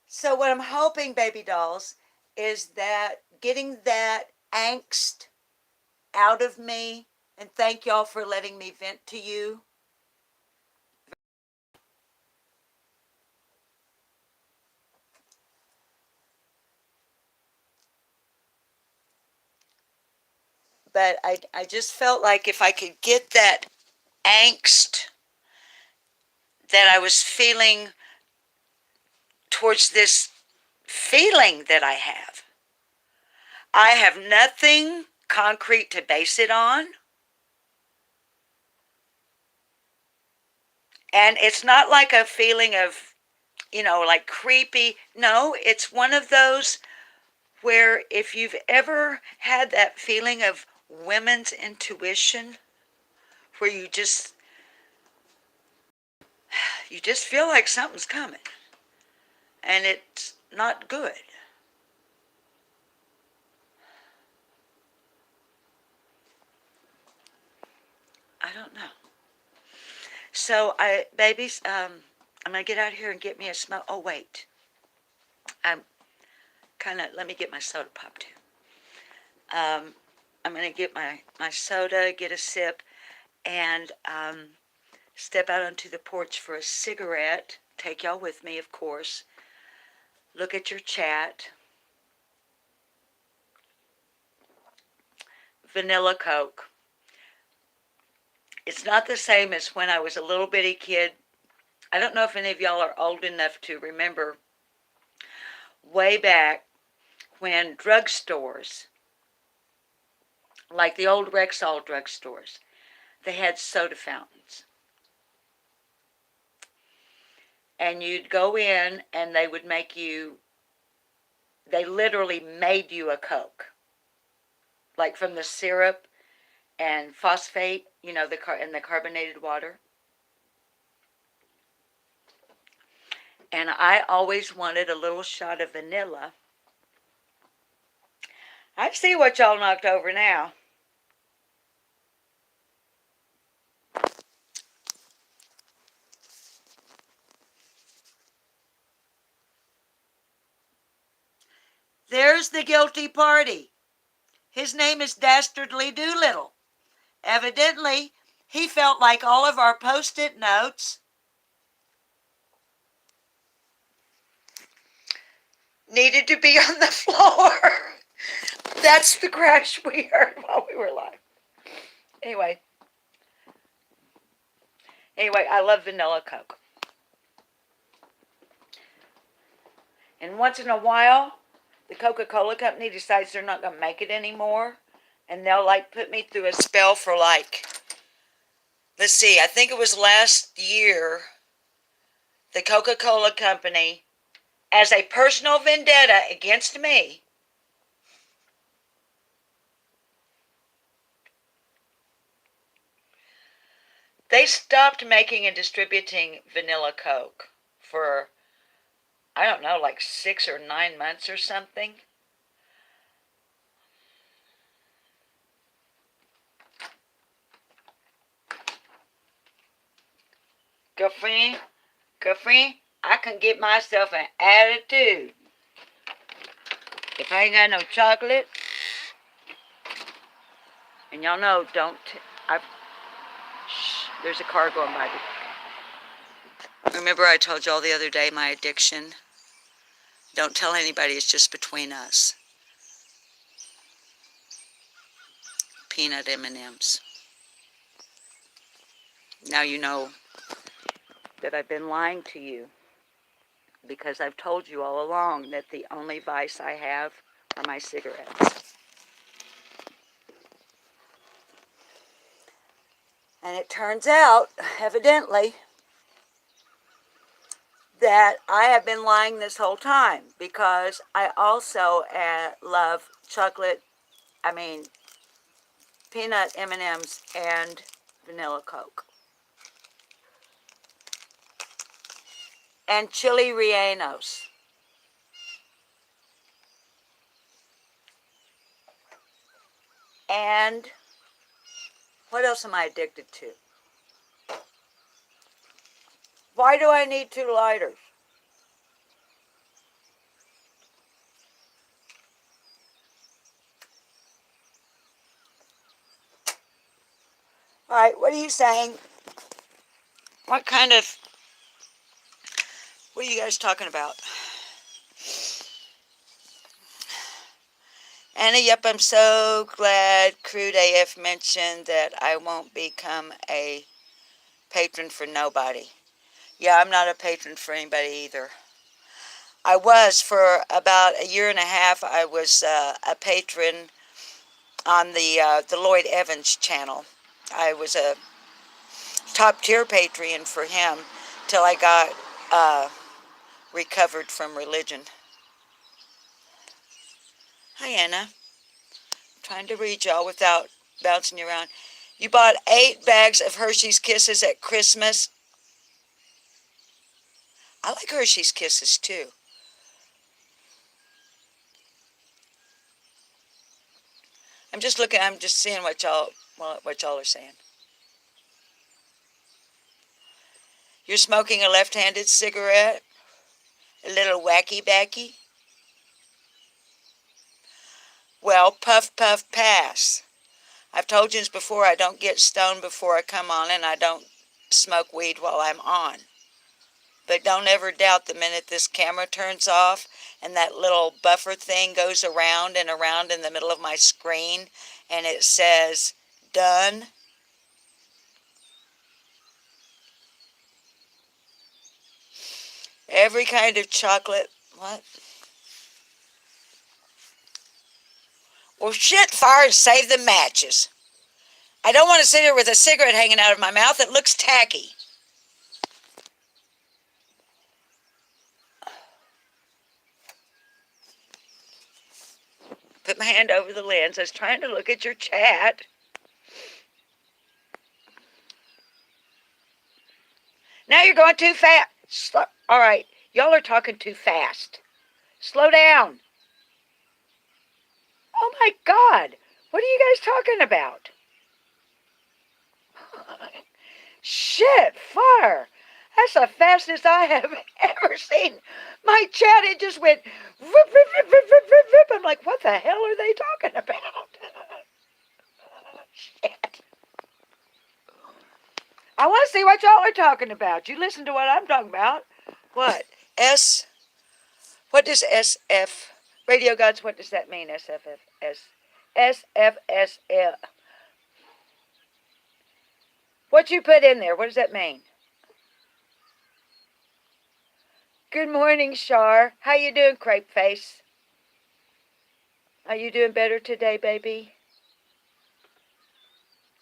So what I'm hoping, baby dolls, is that getting that angst out of me, and thank y'all for letting me vent to you. But I just felt like if I could get that angst that I was feeling towards this feeling that I have nothing concrete to base it on. And it's not like a feeling of, like creepy. No, it's one of those where if you've ever had that feeling of women's intuition, where you just feel like something's coming and it's not good. I don't know. So babies, I'm gonna get out here and get me a smoke. Oh wait, let me get my soda pop too. I'm gonna get my soda, get a sip, and step out onto the porch for a cigarette. Take y'all with me, of course. Look at your chat. Vanilla Coke. It's not the same as when I was a little bitty kid. I don't know if any of y'all are old enough to remember way back when drugstores, like the old Rexall drugstores, they had soda fountains. And you'd go in and they would make you, they literally made you a Coke. Like from the syrup and phosphate, you know, and the carbonated water. And I always wanted a little shot of vanilla. I see what y'all knocked over now. There's the guilty party. His name is Dastardly Doolittle. Evidently, he felt like all of our Post-it notes needed to be on the floor. That's the crash we heard while we were live. Anyway, I love vanilla Coke. And once in a while, the Coca-Cola company decides they're not going to make it anymore. And they'll like put me through a spell for like, let's see, I think it was last year, the Coca-Cola company, as a personal vendetta against me, they stopped making and distributing vanilla Coke for, I don't know, like 6 or 9 months or something. Girlfriend, I can get myself an attitude. If I ain't got no chocolate, and y'all know, there's a car going by. Remember I told y'all the other day my addiction? Don't tell anybody, it's just between us. Peanut M&Ms. Now you know that I've been lying to you, because I've told you all along that the only vice I have are my cigarettes. And it turns out, evidently, that I have been lying this whole time, because I also love peanut M&Ms and vanilla Coke. And chili rellenos. And what else am I addicted to? Why do I need 2 lighters? All right, what are you saying? What are you guys talking about? Anna, yep, I'm so glad Crude AF mentioned that I won't become a patron for nobody. Yeah, I'm not a patron for anybody either. I was for about a year and a half. I was a patron on the Lloyd Evans channel. I was a top tier patron for him till I got recovered from religion. Hi, Anna. I'm trying to read y'all without bouncing you around. You bought 8 bags of Hershey's Kisses at Christmas. I like Hershey's Kisses too. I'm just seeing what y'all are saying. You're smoking a left-handed cigarette? A little wacky backy? Well, puff, puff, pass. I've told you this before, I don't get stoned before I come on, and I don't smoke weed while I'm on. But don't ever doubt the minute this camera turns off and that little buffer thing goes around and around in the middle of my screen and it says, done. Every kind of chocolate. What? Well, shit, fire and save the matches. I don't want to sit here with a cigarette hanging out of my mouth. It looks tacky. Put my hand over the lens. I was trying to look at your chat. Now you're going too fast. All right, y'all are talking too fast. Slow down. Oh my God, what are you guys talking about? Shit, fire. That's the fastest I have ever seen. My chat, it just went rip, rip, rip, rip, rip, rip, rip. I'm like, what the hell are they talking about? Shit. I want to see what y'all are talking about. You listen to what I'm talking about. What? What does SF? Radio Gods, what does that mean? SFSL. What you put in there, what does that mean? Good morning, Shar. How you doing, Crepe Face? Are you doing better today, baby?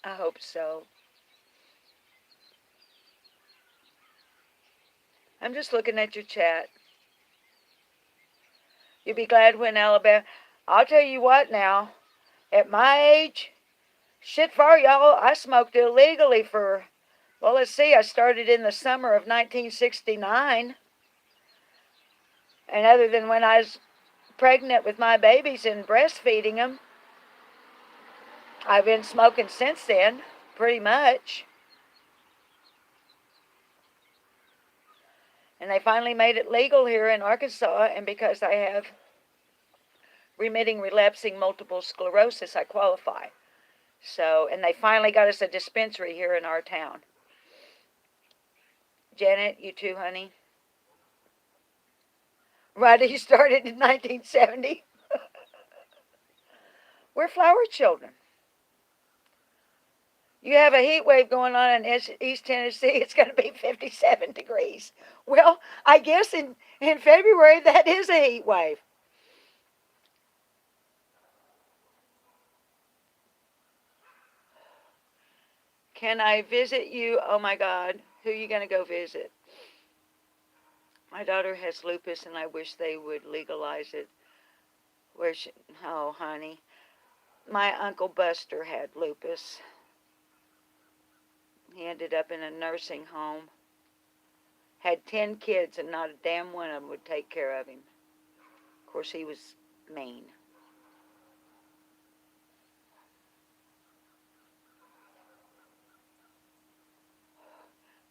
I hope so. I'm just looking at your chat. You'll be glad when Alabama... I'll tell you what now. At my age, shit for y'all, I smoked illegally for... Well, let's see. I started in the summer of 1969. And other than when I was pregnant with my babies and breastfeeding them, I've been smoking since then, pretty much. And they finally made it legal here in Arkansas, and because I have remitting relapsing multiple sclerosis, I qualify. So, and they finally got us a dispensary here in our town. Janet, you too, honey. Right, you started in 1970. We're flower children. You have a heat wave going on in East Tennessee. It's going to be 57 degrees. Well, I guess in February that is a heat wave. Can I visit you? Oh my God. Who are you going to go visit? My daughter has lupus and I wish they would legalize it. Oh, honey. My Uncle Buster had lupus. He ended up in a nursing home. Had 10 kids and not a damn one of them would take care of him. Of course, he was mean.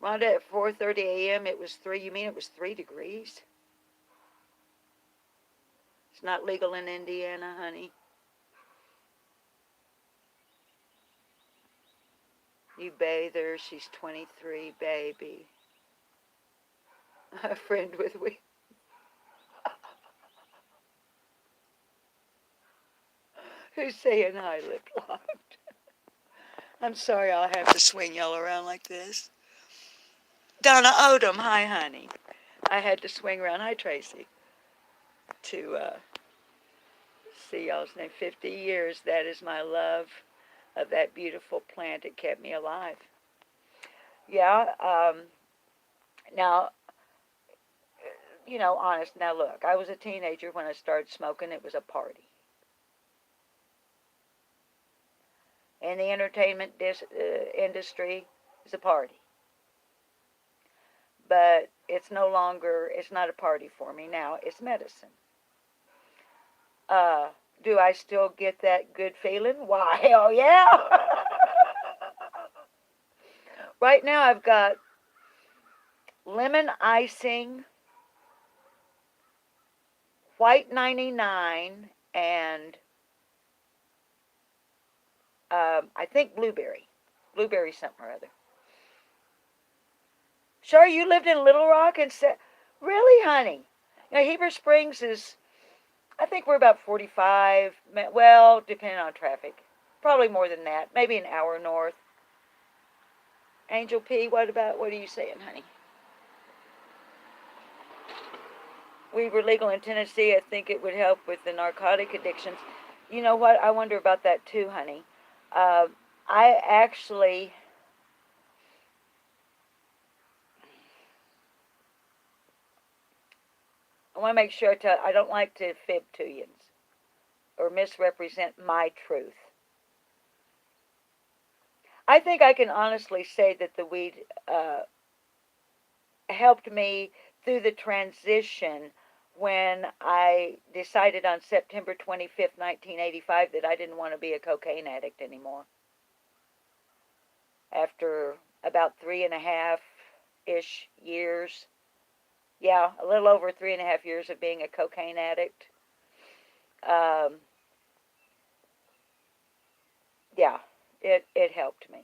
Rhonda, at 4:30 a.m. it was 3. You mean it was 3 degrees? It's not legal in Indiana, honey. You bather. She's 23, baby. A friend with we. Who's saying I lip locked? I'm sorry I'll have to swing y'all around like this. Donna Odom, hi, honey. I had to swing around. Hi, Tracy. To see y'all's name. 50 years. That is my love of that beautiful plant. It kept me alive. Yeah. Now, you know, honest. Now, look, I was a teenager when I started smoking. It was a party. In the entertainment industry, it's a party. But it's no longer, it's not a party for me now. It's medicine. Do I still get that good feeling? Why, hell yeah. Right now I've got lemon icing, white 99, and I think blueberry. Blueberry something or other. Sure, you lived in Little Rock and said, really, honey? You know, Heber Springs is, I think we're about 45, well, depending on traffic. Probably more than that, maybe an hour north. Angel P, what are you saying, honey? we were legal in Tennessee, I think it would help with the narcotic addictions. You know what? I wonder about that too, honey. Uh, I actually, I want to make sure I don't like to fib to you or misrepresent my truth. I think I can honestly say that the weed helped me through the transition when I decided on September 25th, 1985, that I didn't want to be a cocaine addict anymore. After about 3.5-ish years, yeah, a little over 3.5 years of being a cocaine addict, um, yeah, it helped me.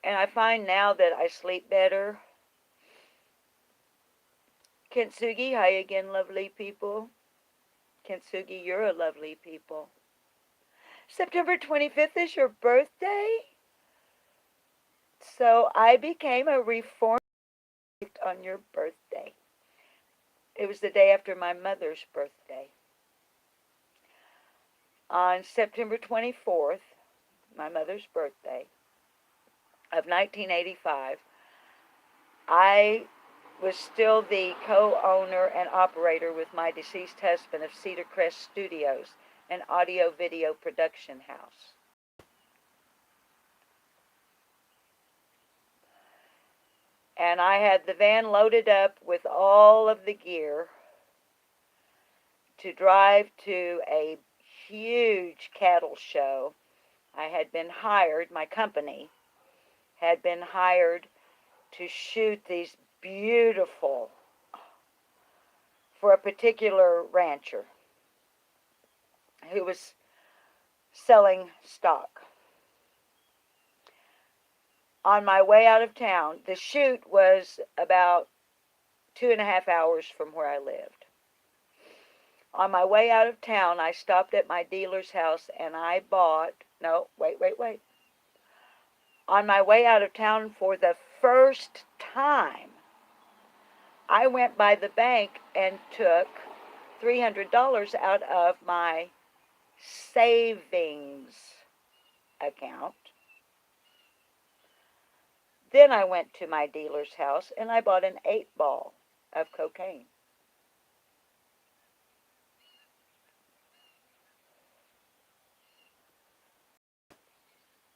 And I find now that I sleep better. Kintsugi, hi again, lovely people. Kintsugi, you're a lovely people. September 25th is your birthday? So I became a reformed on your birthday. It was the day after my mother's birthday. On September 24th, my mother's birthday of 1985, I was still the co-owner and operator with my deceased husband of Cedar Crest Studios, an audio-video production house. And I had the van loaded up with all of the gear to drive to a huge cattle show. I had been hired, my company had been hired to shoot these beautiful, for a particular rancher who was selling stock. On my way out of town, the shoot was about 2.5 hours from where I lived. On my way out of town, I stopped at my dealer's house and I bought, no, wait. On my way out of town for the first time, I went by the bank and took $300 out of my savings account. Then I went to my dealer's house and I bought an 8-ball of cocaine.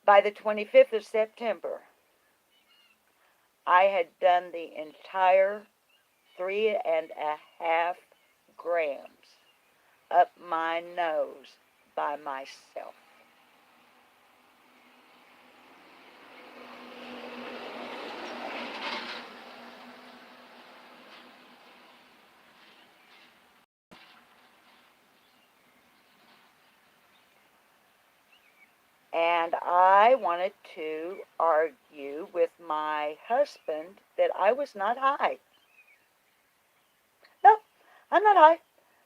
By the 25th of September, I had done the entire 3.5 grams up my nose by myself. And I wanted to argue with my husband that I was not high. No, I'm not high.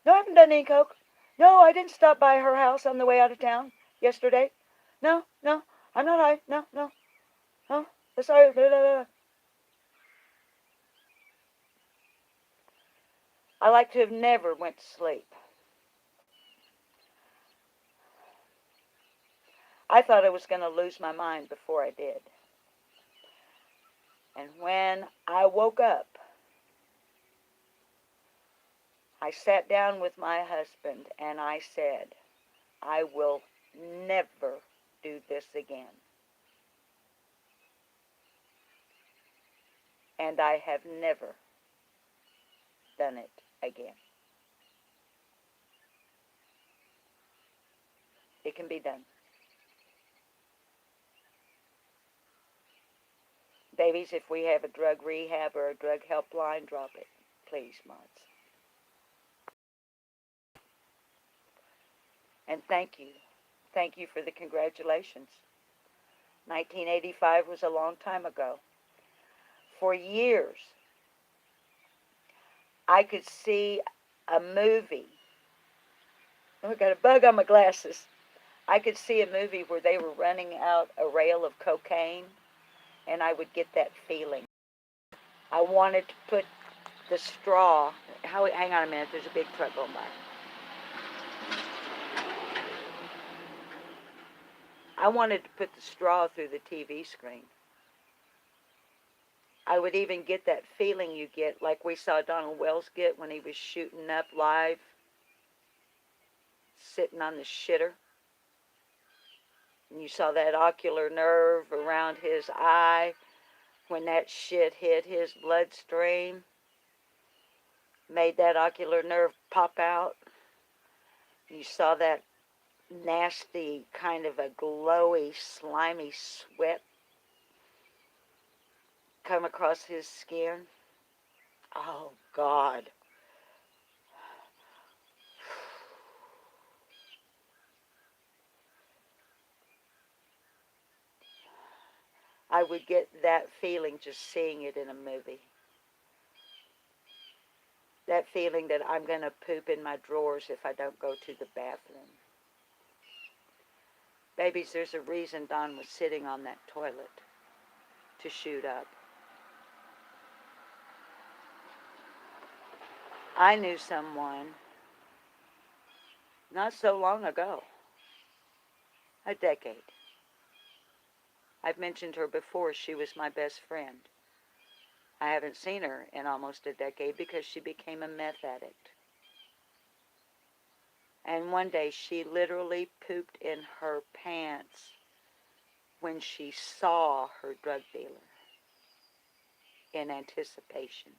No, I haven't done any coke. No, I didn't stop by her house on the way out of town yesterday. No, I'm not high. No. Sorry. Blah, blah, blah. I like to have never went to sleep. I thought I was going to lose my mind before I did. And when I woke up, I sat down with my husband and I said, I will never do this again. And I have never done it again. It can be done. Babies, if we have a drug rehab or a drug helpline, drop it. Please, mods. And thank you. Thank you for the congratulations. 1985 was a long time ago. For years, I could see a movie. Oh, I got a bug on my glasses. I could see a movie where they were running out a rail of cocaine and I would get that feeling. I wanted to put the straw. Hang on a minute. There's a big truck going by. I wanted to put the straw through the TV screen. I would even get that feeling you get, like we saw Donald Wells get when he was shooting up live, sitting on the shitter. And you saw that ocular nerve around his eye when that shit hit his bloodstream, made that ocular nerve pop out. You saw that nasty, kind of a glowy, slimy sweat come across his skin. Oh, God. I would get that feeling just seeing it in a movie. That feeling that I'm going to poop in my drawers if I don't go to the bathroom. Babies, there's a reason Don was sitting on that toilet to shoot up. I knew someone not so long ago, a decade. I've mentioned her before. She was my best friend. I haven't seen her in almost a decade because she became a meth addict. And one day she literally pooped in her pants when she saw her drug dealer in anticipation.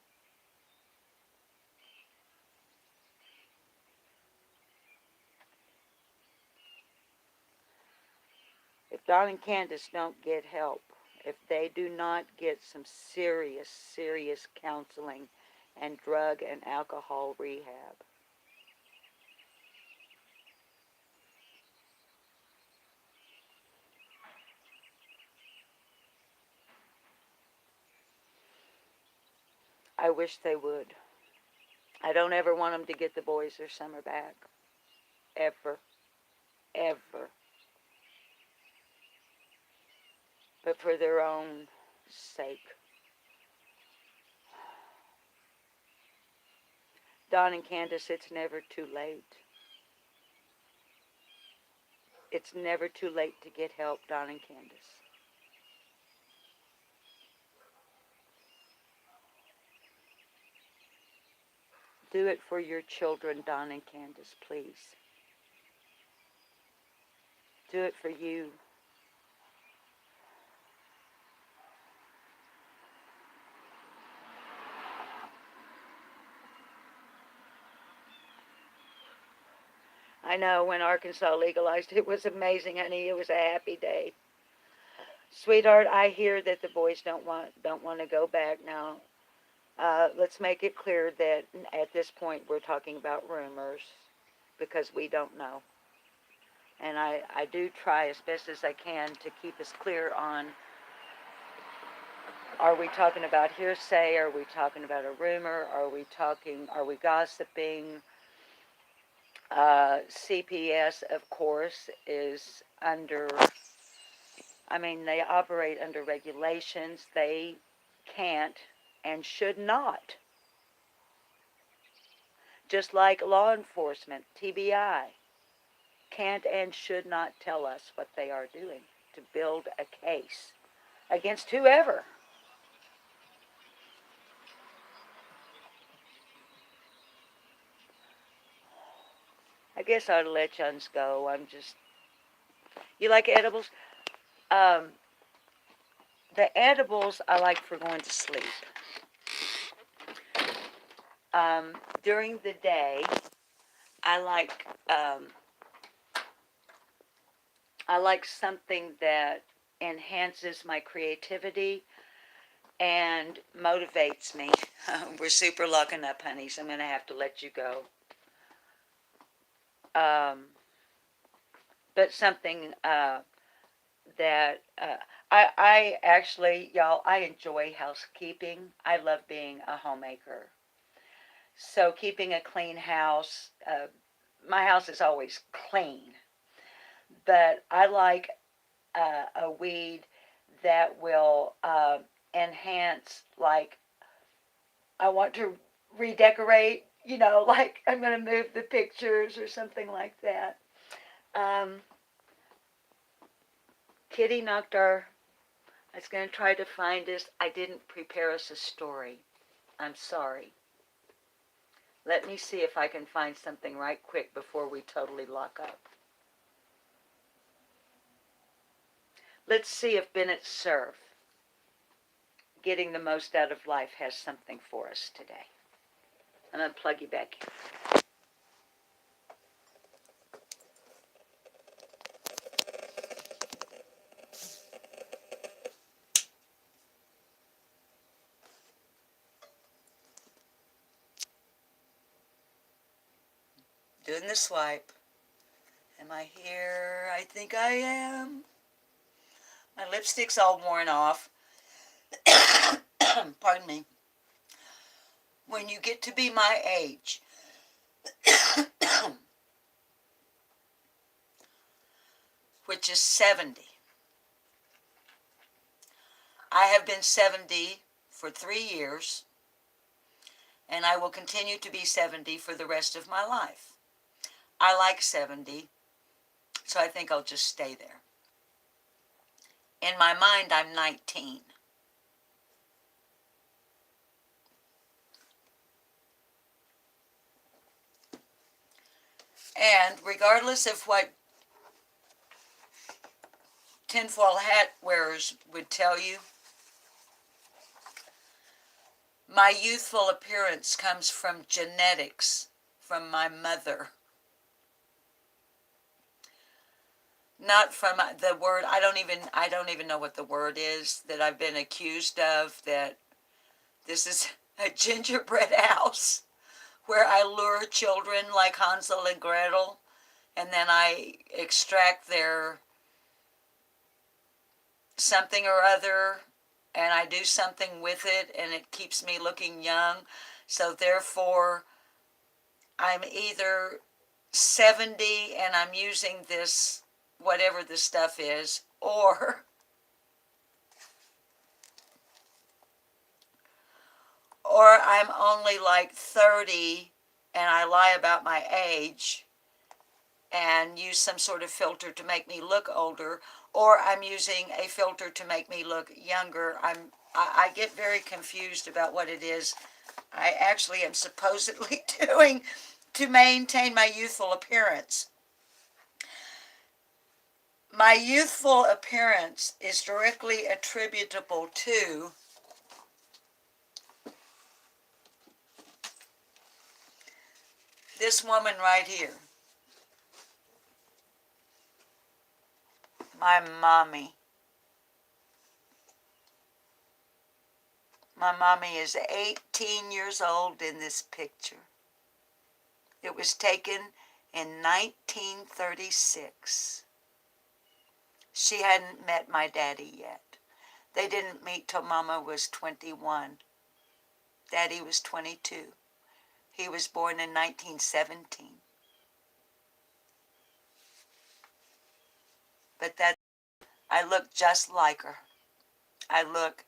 If Don and Candace don't get help, if they do not get some serious, serious counseling and drug and alcohol rehab, I wish they would. I don't ever want them to get the boys their summer back. Ever. Ever. But for their own sake. Don and Candace, it's never too late. It's never too late to get help, Don and Candace. Do it for your children, Don and Candace, please. Do it for you. I know when Arkansas legalized, it was amazing, honey. It was a happy day. Sweetheart, I hear that the boys don't want to go back now. Let's make it clear that at this point we're talking about rumors because we don't know. And I do try as best as I can to keep us clear on, are we talking about hearsay? Are we talking about a rumor? Are we gossiping? CPS, of course, is under, they operate under regulations. They can't and should not, just like law enforcement, TBI, can't and should not tell us what they are doing to build a case against whoever. I guess I ought to let Juns go. You like edibles? Um, the edibles I like for going to sleep. During the day, I like um, I like something that enhances my creativity and motivates me. We're super locking up, honey, so I'm going to have to let you go. But something that I actually, y'all, I enjoy housekeeping. I love being a homemaker. So keeping a clean house, my house is always clean, but I like a weed that will enhance, like, I want to redecorate, like I'm going to move the pictures or something like that. Um, Kitty knocked our, I was going to try to find us, I didn't prepare us a story. I'm sorry. Let me see if I can find something right quick before we totally lock up. Let's see if Bennett's Surf, Getting the Most Out of Life, has something for us today. I'm going to plug you back in. Doing the swipe. Am I here? I think I am. My lipstick's all worn off. Pardon me. When you get to be my age, which is 70, I have been 70 for 3 years, and I will continue to be 70 for the rest of my life. I like 70, so I think I'll just stay there. In my mind, I'm 19. And regardless of what tinfoil hat wearers would tell you, my youthful appearance comes from genetics, from my mother. Not from the word, I don't even know what the word is that I've been accused of, that this is a gingerbread house where I lure children like Hansel and Gretel, and then I extract their something or other, and I do something with it, and it keeps me looking young. So therefore, I'm either 70 and I'm using this, whatever the stuff is, or I'm only like 30 and I lie about my age and use some sort of filter to make me look older, or I'm using a filter to make me look younger. I get very confused about what it is I actually am supposedly doing to maintain my youthful appearance. My youthful appearance is directly attributable to this woman right here, my mommy. My mommy is 18 years old in this picture. It was taken in 1936. She hadn't met my daddy yet. They didn't meet till Mama was 21. Daddy was 22. He was born in 1917. But I look just like her. I look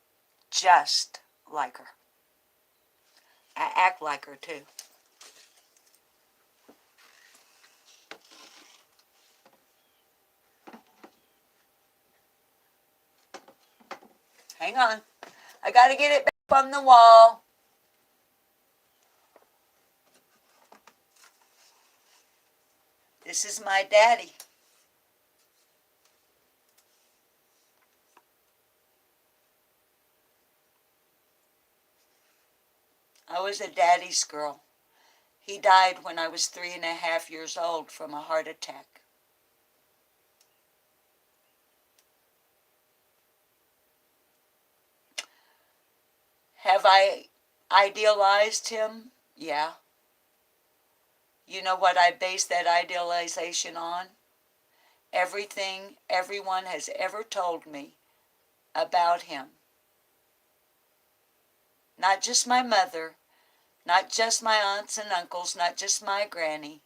just like her. I act like her too. Hang on. I got to get it back on the wall. This is my daddy. I was a daddy's girl. He died when I was 3.5 years old from a heart attack. Have I idealized him? Yeah. You know what I base that idealization on? Everything everyone has ever told me about him. Not just my mother, not just my aunts and uncles, not just my granny,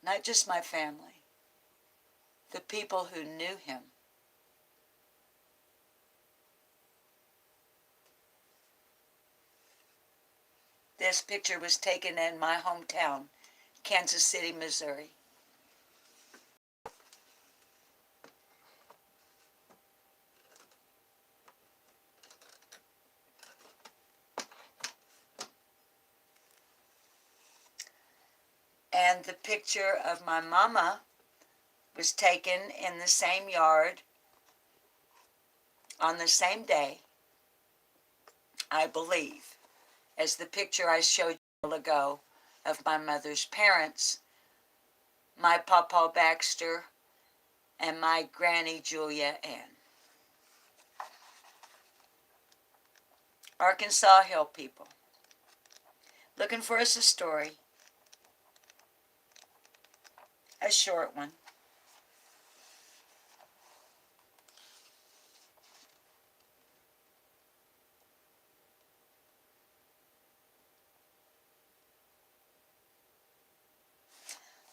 not just my family. The people who knew him This picture was taken in my hometown, Kansas City, Missouri. And the picture of my mama was taken in the same yard on the same day, I believe, as the picture I showed you a while ago of my mother's parents, my Papa Baxter and my Granny Julia Ann. Arkansas Hill people. Looking for us a story. A short one.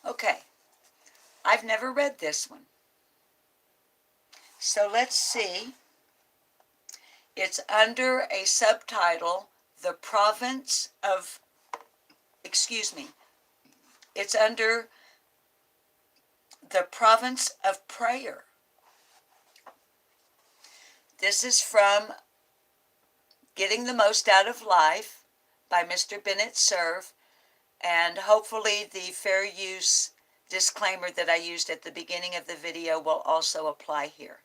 Okay. I've never read this one. So let's see. It's under a subtitle, The Province of, it's under The Province of Prayer. This is from Getting the Most Out of Life by Mr. Bennett Cerf, and hopefully the fair use disclaimer that I used at the beginning of the video will also apply here.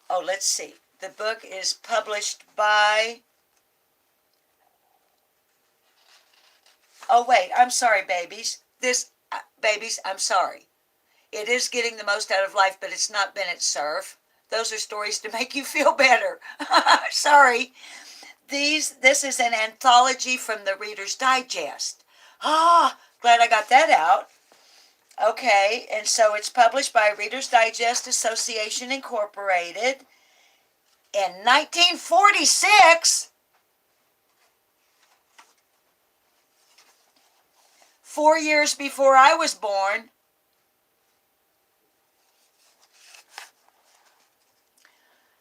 Oh, let's see. The book is published by... Oh, wait, I'm sorry, babies. Babies, I'm sorry. It is Getting the Most Out of Life, but it's not Bennett Cerf. Those are stories to make you feel better. Sorry. This is an anthology from the Reader's Digest. Glad I got that out. Okay, and so it's published by Reader's Digest Association Incorporated in 1946. 4 years before I was born.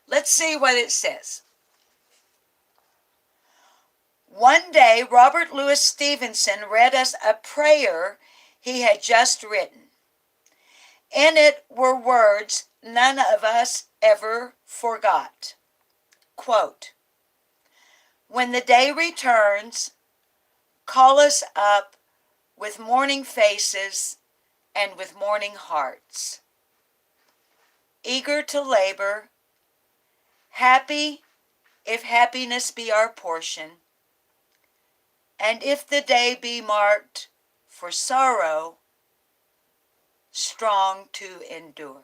Let's see what it says. One day, Robert Louis Stevenson read us a prayer he had just written. In it were words none of us ever forgot. Quote, "When the day returns, call us up with morning faces and with morning hearts, eager to labor, happy if happiness be our portion, and if the day be marked for sorrow, strong to endure."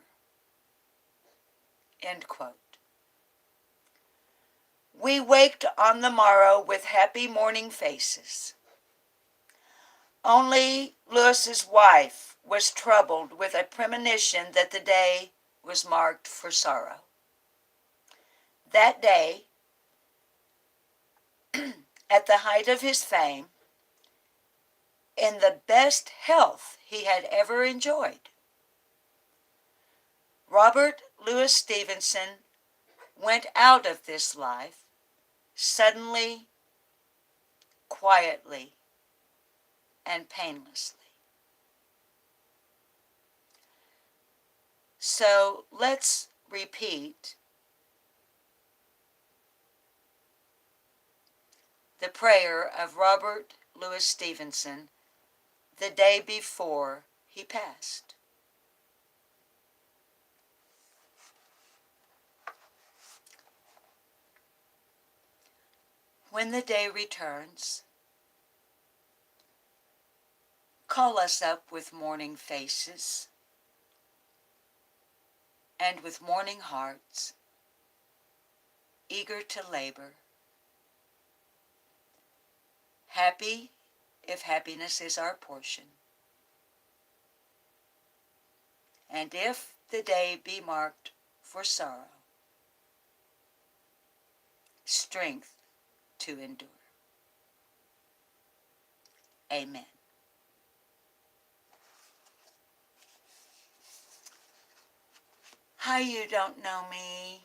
End quote. We waked on the morrow with happy morning faces. Only Lewis's wife was troubled with a premonition that the day was marked for sorrow. That day, at the height of his fame, in the best health he had ever enjoyed, Robert Louis Stevenson went out of this life suddenly, quietly, and painlessly. So let's repeat the prayer of Robert Louis Stevenson the day before he passed. When the day returns, call us up with morning faces and with morning hearts, eager to labor, happy if happiness is our portion, and if the day be marked for sorrow, strength to endure. Amen. Hi, you don't know me.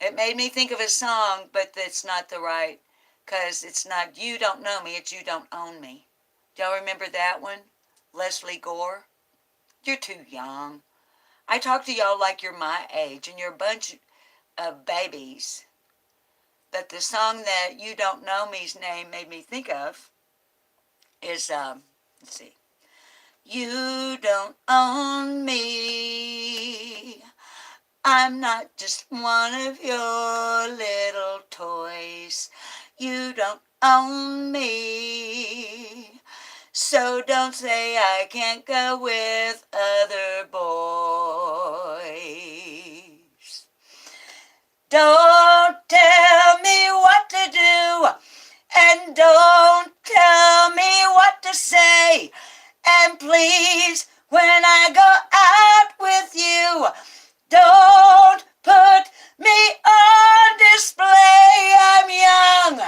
It made me think of a song, but that's not the right, because it's not You Don't Know Me, it's You Don't Own Me. Do y'all remember that one? Leslie Gore? You're too young. I talk to y'all like you're my age, and you're a bunch of babies. But the song that You Don't Know Me's name made me think of is, let's see. You don't own me. I'm not just one of your little toys. You don't own me. So don't say I can't go with other boys. Don't tell me what to do, and don't tell me what to say. And please, when I go out with you, don't put me on display. I'm young,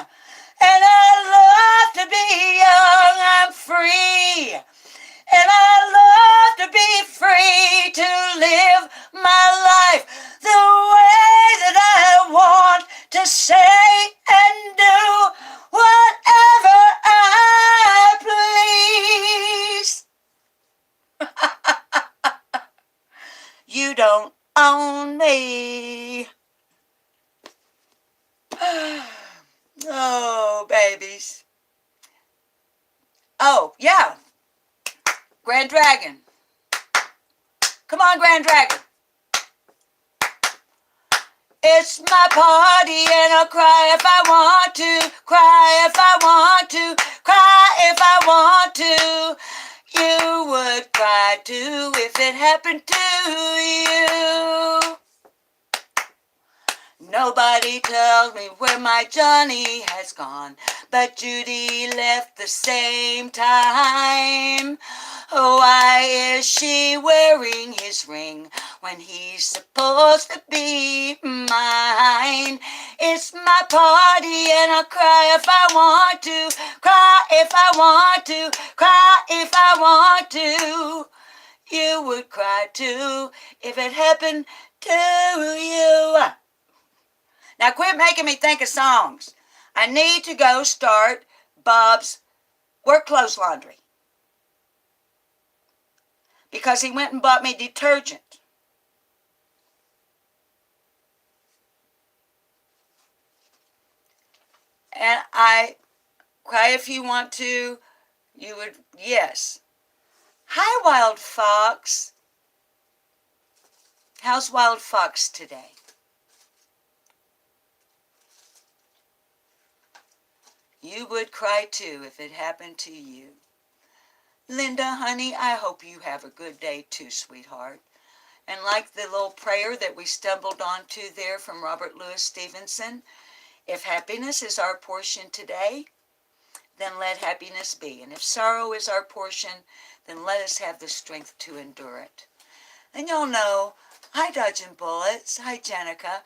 and I love to be young. I'm free, and I love to be free to live my life the way that I want to say and do whatever I please. You don't own me. Oh, babies. Oh, yeah. Grand Dragon. Come on, Grand Dragon. It's my party and I'll cry if I want to, cry if I want to, cry if I want to. You would cry too if it happened to you. Nobody tells me where my Johnny has gone, but Judy left the same time. Why is she wearing his ring when he's supposed to be mine? It's my party and I'll cry if I want to, cry if I want to, cry if I want to. You would cry too if it happened to you. Now quit making me think of songs. I need to go start Bob's work clothes laundry because he went and bought me detergent. And I cry if you want to. You would, yes. Hi, Wild Fox. How's Wild Fox today? You would cry too if it happened to you. Linda, honey, I hope you have a good day too, sweetheart. And like the little prayer that we stumbled onto there from Robert Louis Stevenson, if happiness is our portion today, then let happiness be. And if sorrow is our portion, then let us have the strength to endure it. And y'all know, hi Dodging Bullets, hi Jenica.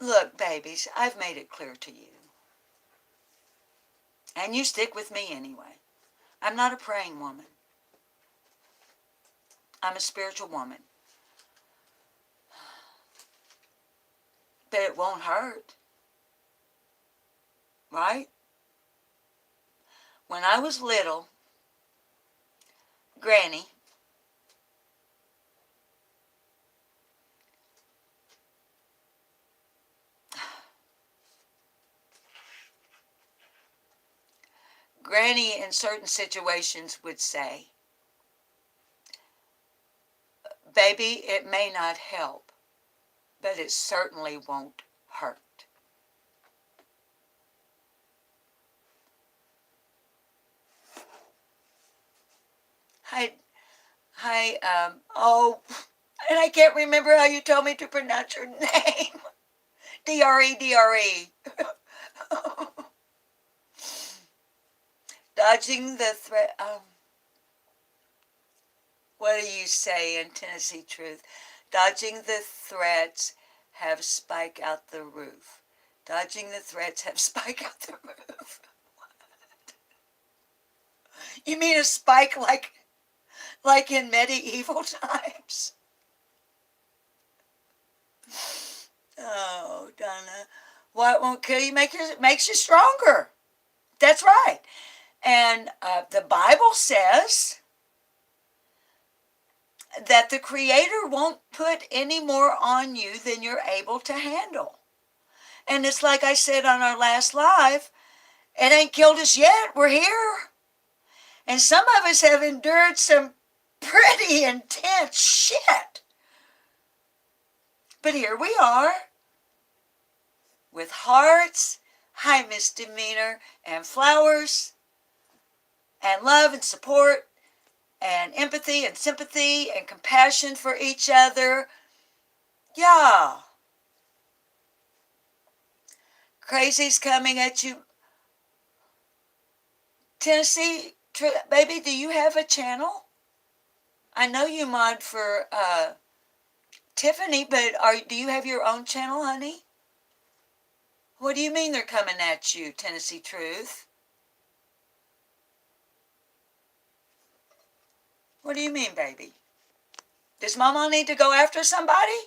Look, babies, I've made it clear to you. And you stick with me anyway. I'm not a praying woman. I'm a spiritual woman. But it won't hurt. Right? When I was little, Granny in certain situations would say, baby, it may not help, but it certainly won't hurt. Oh, and I can't remember how you told me to pronounce your name. D-R-E, D-R-E. Dodging the threat. What do you say in Tennessee Truth? Dodging the threats have spike out the roof. Dodging the threats have spike out the roof. What? You mean a spike like in medieval times? Oh, Donna. What won't kill you makes you stronger. That's right. And the Bible says that the Creator won't put any more on you than you're able to handle. And it's like I said on our last live, it ain't killed us yet. We're here. And some of us have endured some pretty intense shit. But here we are with hearts, high misdemeanor, and flowers, and love and support, and empathy and sympathy and compassion for each other. Yeah. Crazy's coming at you. Tennessee, baby, do you have a channel? I know you mod for Tiffany, but do you have your own channel, honey? What do you mean they're coming at you, Tennessee Truth? What do you mean, baby? Does Mama need to go after somebody?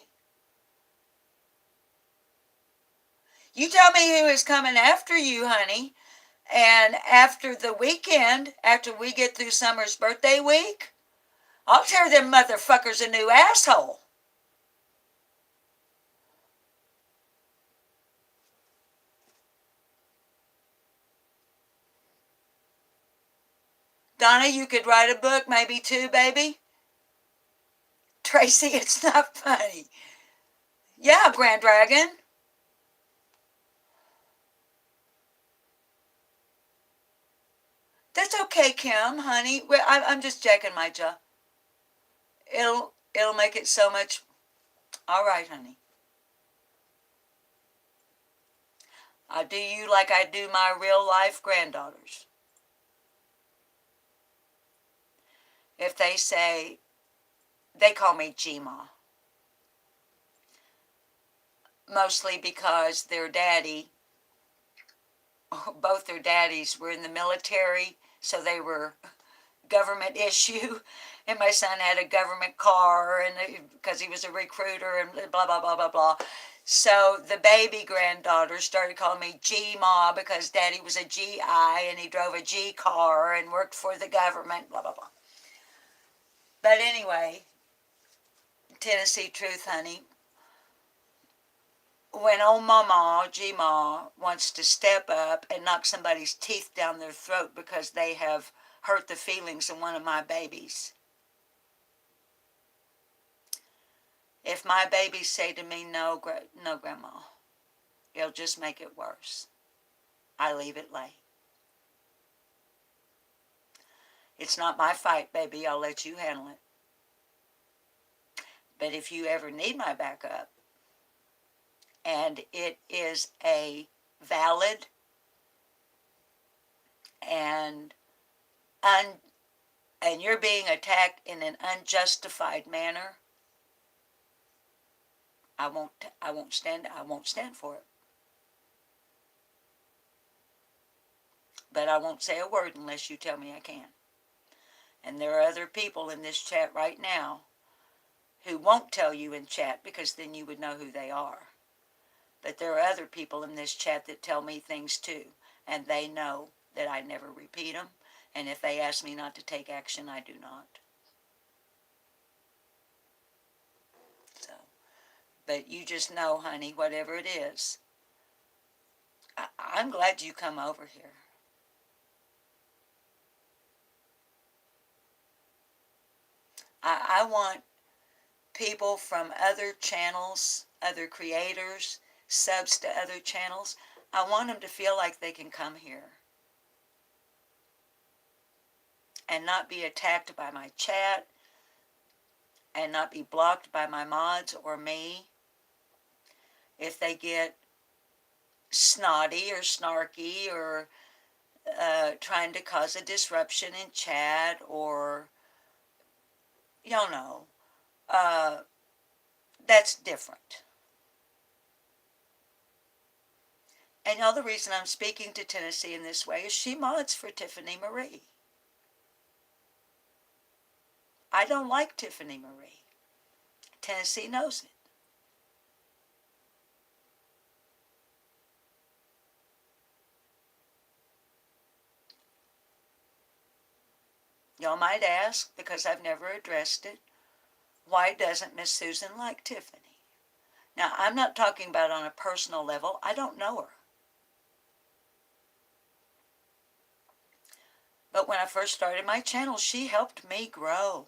You tell me who is coming after you, honey. And after the weekend, after we get through Summer's birthday week, I'll tear them motherfuckers a new asshole. Donna, you could write a book, maybe two, baby. Tracy, it's not funny. Yeah, Grand Dragon. That's okay, Kim, honey. Well, I'm just checking my jaw. It'll make it so much. All right, honey. I do you like I do my real life granddaughters. If they say, they call me G-Ma. Mostly because their daddy, both their daddies were in the military, so they were government issue. And my son had a government car, and because he was a recruiter, and blah, blah, blah, blah, blah. So the baby granddaughter started calling me G-Ma because daddy was a GI, and he drove a G car and worked for the government, blah, blah, blah. But anyway, Tennessee Truth, honey, when old Mama, G-Ma, wants to step up and knock somebody's teeth down their throat because they have hurt the feelings of one of my babies. If my babies say to me, no, Grandma, it'll just make it worse, I leave it lay. It's not my fight, baby. I'll let you handle it. But if you ever need my backup, and it is a valid and you're being attacked in an unjustified manner, I won't stand for it. But I won't say a word unless you tell me I can. And there are other people in this chat right now who won't tell you in chat because then you would know who they are. But there are other people in this chat that tell me things too, and they know that I never repeat them, and if they ask me not to take action, I do not. So, but you just know, honey, whatever it is, I'm glad you come over here. I want people from other channels, other creators, subs to other channels, I want them to feel like they can come here and not be attacked by my chat and not be blocked by my mods or me if they get snotty or snarky or trying to cause a disruption in chat or, y'all know, that's different. And y'all, the reason I'm speaking to Tennessee in this way is she mods for Tiffany Marie. I don't like Tiffany Marie. Tennessee knows it. Y'all might ask, because I've never addressed it, why doesn't Miss Susan like Tiffany? Now, I'm not talking about on a personal level. I don't know her. But when I first started my channel, she helped me grow.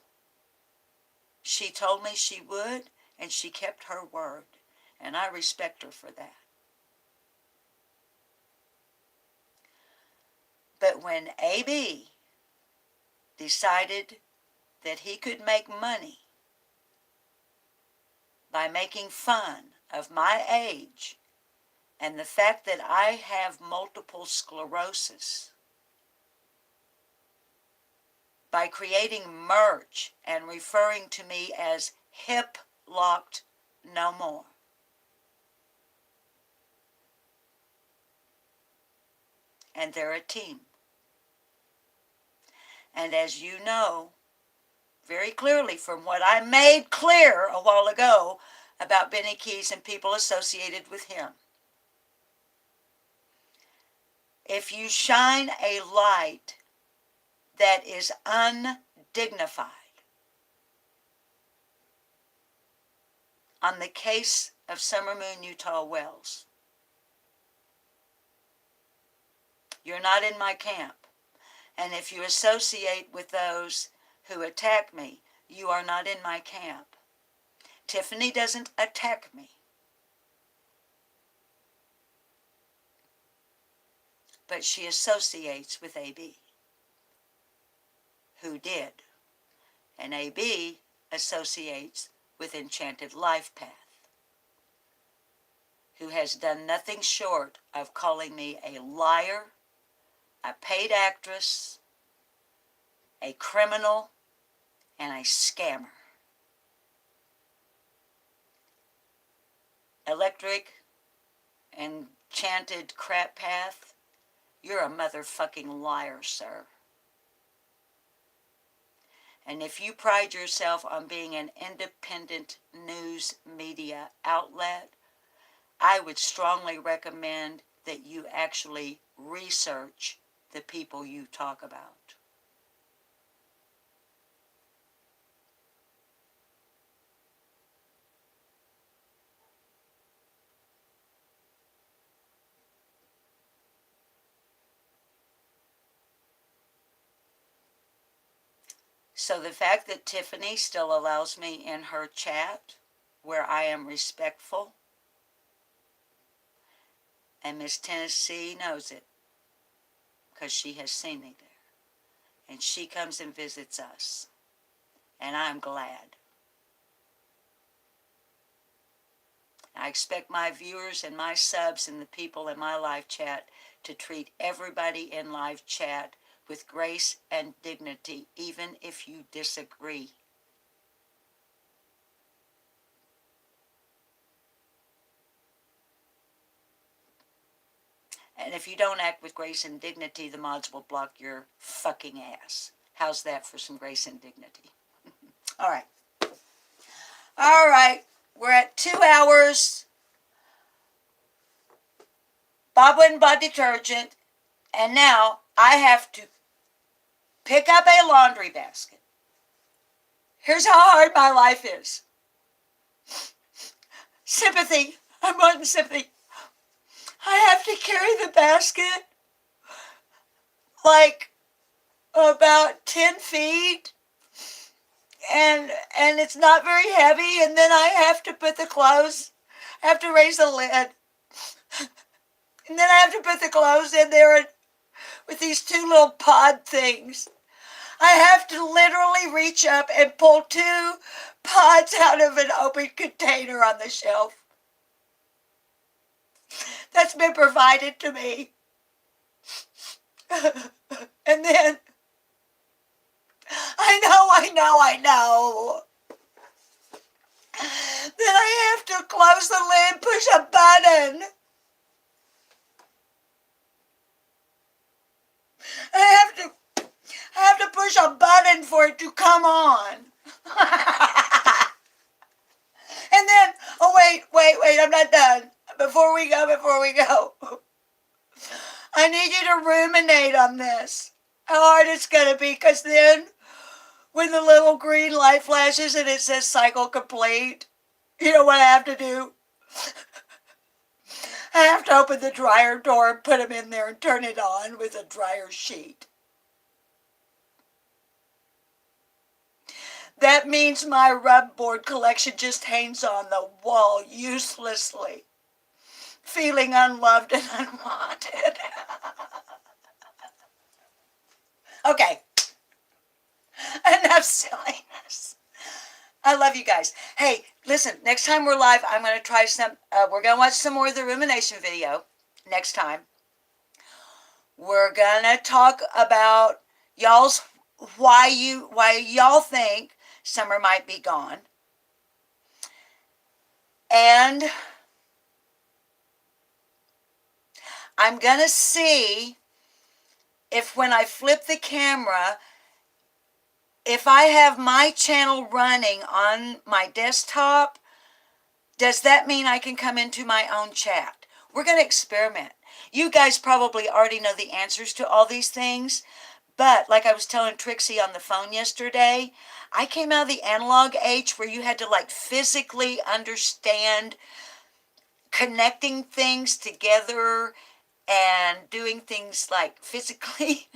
She told me she would, and she kept her word. And I respect her for that. But when AB decided that he could make money by making fun of my age and the fact that I have multiple sclerosis, by creating merch and referring to me as hip locked no more. And they're a team. And as you know very clearly from what I made clear a while ago about Benny Keys and people associated with him, if you shine a light that is undignified on the case of Summer Moon Utah Wells, you're not in my camp. And if you associate with those who attack me, you are not in my camp. Tiffany doesn't attack me. But she associates with AB, who did. And AB associates with Enchanted Life Path, who has done nothing short of calling me a liar, a paid actress, a criminal, and a scammer. Electric, Enchanted Crap Path, you're a motherfucking liar, sir. And if you pride yourself on being an independent news media outlet, I would strongly recommend that you actually research the people you talk about. So the fact that Tiffany still allows me in her chat, where I am respectful, and Miss Tennessee knows it, because she has seen me there. And she comes and visits us. And I'm glad. I expect my viewers and my subs and the people in my live chat to treat everybody in live chat with grace and dignity, even if you disagree. And if you don't act with grace and dignity, the mods will block your fucking ass. How's that for some grace and dignity? All right. All right. We're at 2 hours. Bob went and bought detergent. And now I have to pick up a laundry basket. Here's how hard my life is. Sympathy. I'm wanting sympathy. I have to carry the basket like about 10 feet. And it's not very heavy. And then I have to put the clothes. I have to raise the lid. And then I have to put the clothes in there with these 2 little pod things. I have to literally reach up and pull 2 pods out of an open container on the shelf. That's been provided to me. And then, I know. Then I have to close the lid, push a button. I have to push a button for it to come on. And then, oh wait, I'm not done. Before we go. I need you to ruminate on this. How hard it's going to be, because then when the little green light flashes and it says cycle complete, you know what I have to do? I have to open the dryer door and put them in there and turn it on with a dryer sheet. That means my rub board collection just hangs on the wall uselessly, feeling unloved and unwanted. Okay, enough silliness. I love you guys. Hey, listen, next time we're live, I'm going to try we're going to watch some more of the rumination video next time. We're going to talk about why y'all think summer might be gone. And I'm going to see if when I flip the camera, if I have my channel running on my desktop, does that mean I can come into my own chat? We're going to experiment. You guys probably already know the answers to all these things, but like I was telling Trixie on the phone yesterday, I came out of the analog age where you had to like physically understand connecting things together and doing things like physically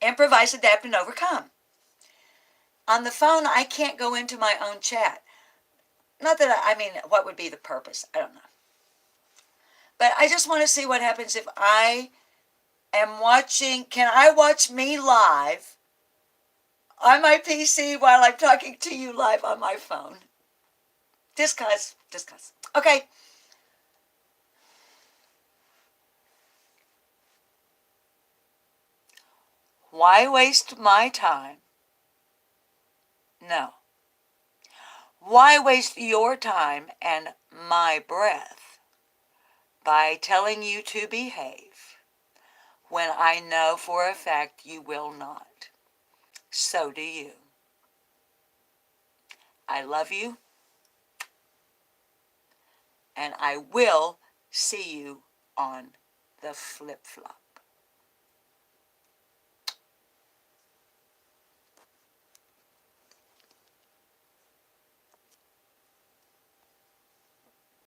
improvise, adapt, and overcome. On the phone, I can't go into my own chat. Not that I mean, what would be the purpose? I don't know. But I just want to see what happens if I am watching. Can I watch me live on my PC while I'm talking to you live on my phone? Discuss. Okay. Why waste my time? No. Why waste your time and my breath by telling you to behave when I know for a fact you will not? So do you. I love you, and I will see you on the flip-flop.